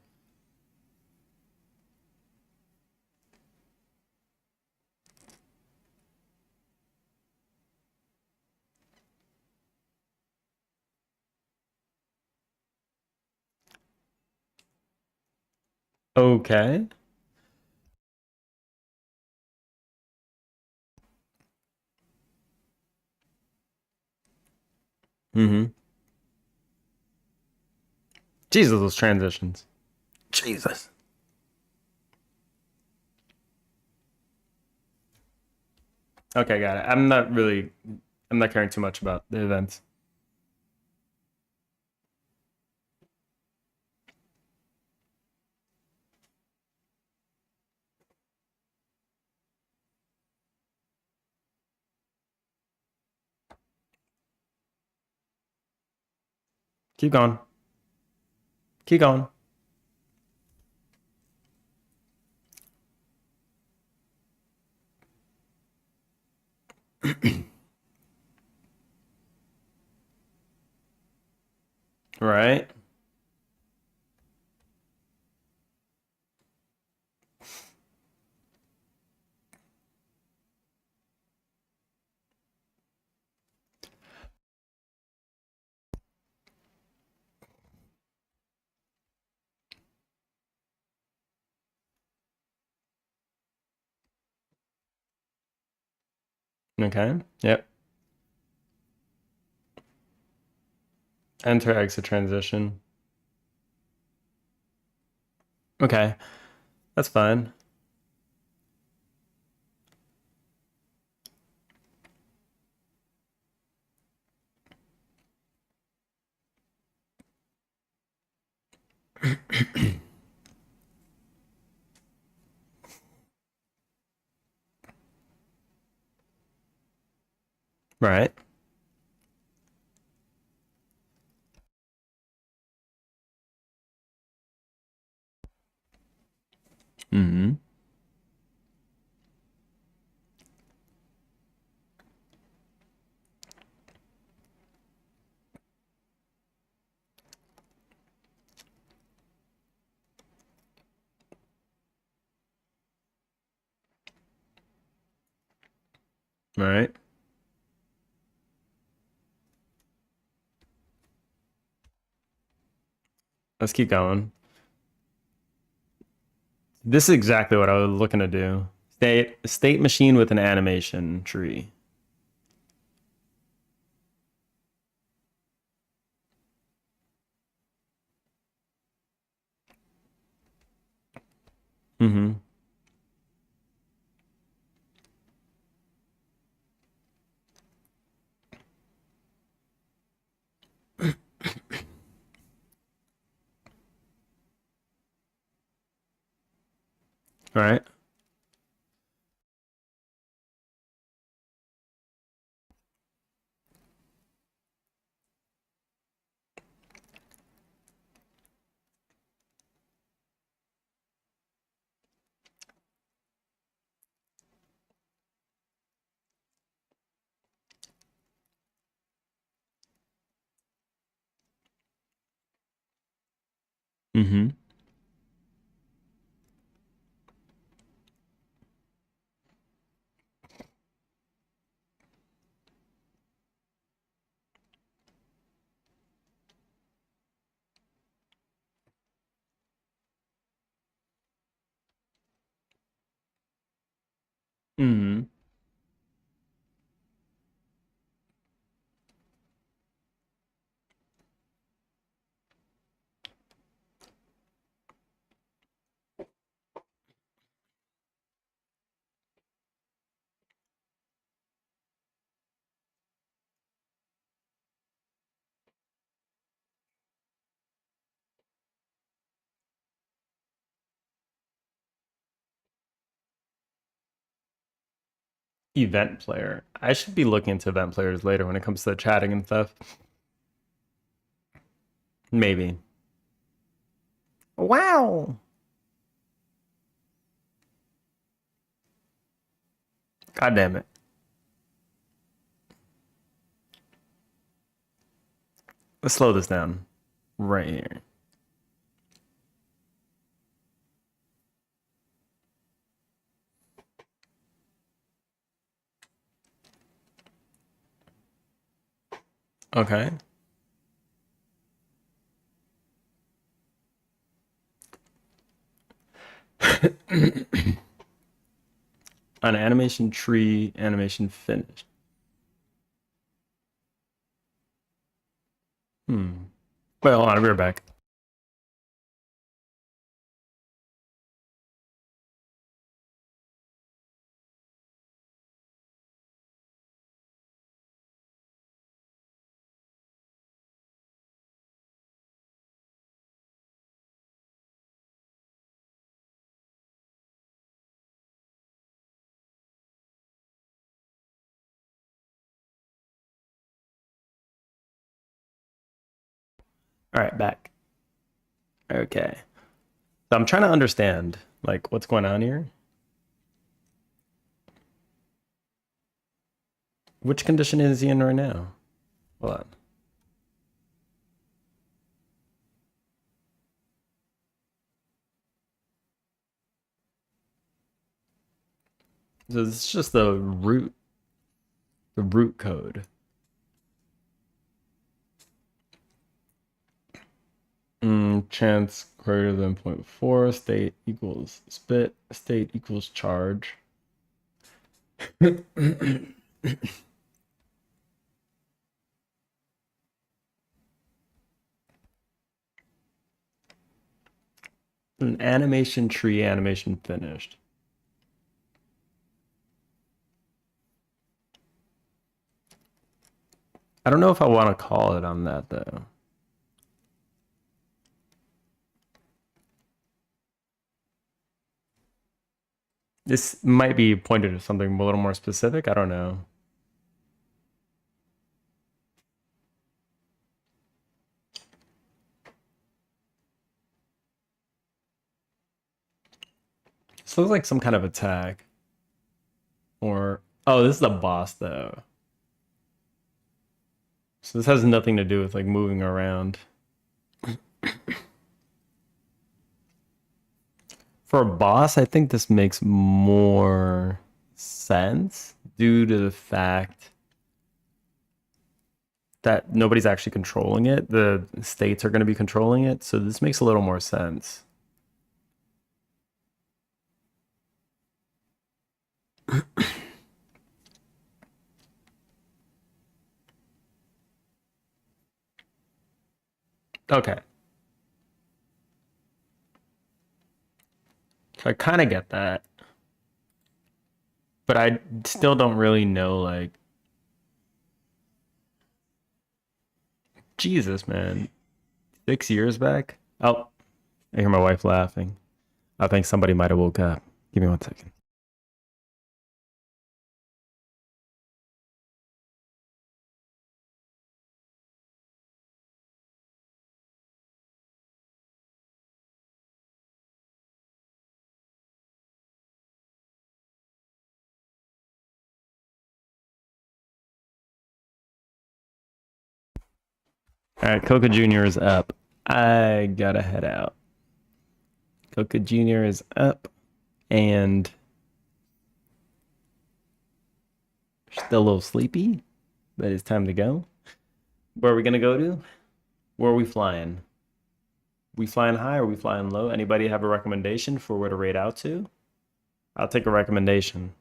Okay. Mm-hmm. Jesus, those transitions. Jesus. Okay, got it. I'm not caring too much about the events. Keep going. Keep going. Right. Okay. Yep. Enter exit transition. Okay. That's fine. Right. Mm-hmm. Right. Let's keep going. This is exactly what I was looking to do. State machine with an animation tree. Mm-hmm. All right. Mm-hmm. Mm-hmm. Event player. I should be looking into event players later when it comes to chatting and stuff. Maybe. Wow. God damn it. Let's slow this down right here. Okay. An animation tree, animation finished. Hmm. Wait, hold on. We're back. All right, back. Okay. So I'm trying to understand like what's going on here. Which condition is he in right now? Hold on. So this is just the root code. Chance greater than 0.4, state equals spit, state equals charge. An animation tree, animation finished. I don't know if I want to call it on that though. This might be pointed at something a little more specific. I don't know. This looks like some kind of attack. Or, oh, this is the boss though. So this has nothing to do with like moving around. For a boss, I think this makes more sense due to the fact that nobody's actually controlling it. The states are going to be controlling it. So this makes a little more sense. Okay. So I kind of get that, but I still don't really know, like, Jesus, man. 6 years back? Oh, I hear my wife laughing. I think somebody might have woke up. Give me 1 second. All right, Coca Jr. is up. I gotta head out. Coca Jr. is up and still a little sleepy, but it's time to go. Where are we gonna go to? Where are we flying? We flying high or we flying low? Anybody have a recommendation for where to rate out to? I'll take a recommendation.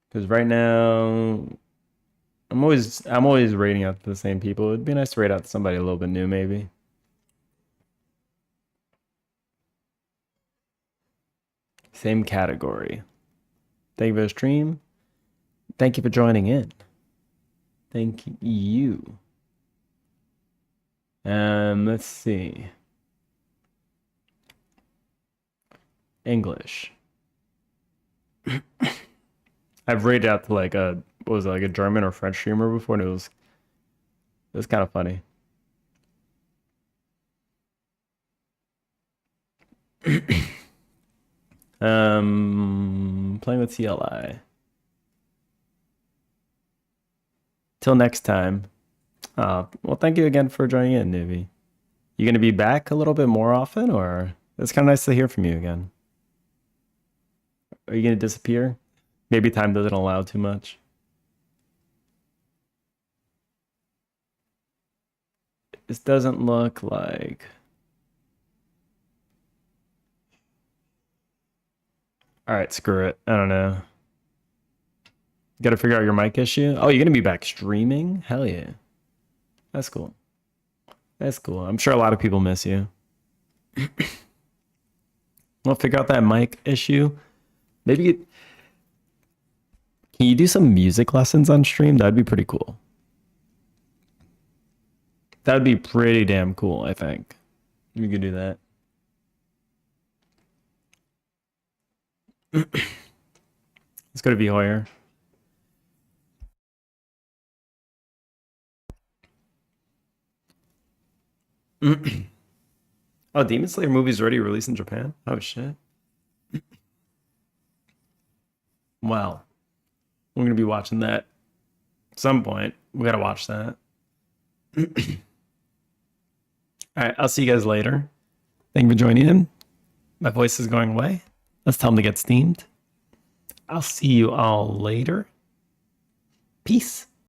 Because right now, I'm always rating out to the same people. It'd be nice to rate out to somebody a little bit new, maybe. Same category. Thank you for the stream. Thank you for joining in. Thank you. Let's see. English. I've rated out to like a what was it, like a German or French streamer before, and it was kind of funny. Playing with CLI. Till next time. Well, thank you again for joining in, Nivy. You gonna be back a little bit more often, or it's kind of nice to hear from you again. Are you gonna disappear? Maybe time doesn't allow too much. This doesn't look like. All right, screw it. I don't know. Got to figure out your mic issue. Oh, you're gonna be back streaming? Hell yeah. That's cool. That's cool. I'm sure a lot of people miss you. We'll figure out that mic issue. Maybe can you do some music lessons on stream? That'd be pretty cool. That'd be pretty damn cool, I think. You could do that. Let's go to V Hoyer. Oh, Demon Slayer movie's already released in Japan? Oh shit. Wow. We're gonna be watching that at some point. We gotta watch that. All right, I'll see you guys later. Thank you for joining in. My voice is going away. Let's tell them to get steamed. I'll see you all later. Peace.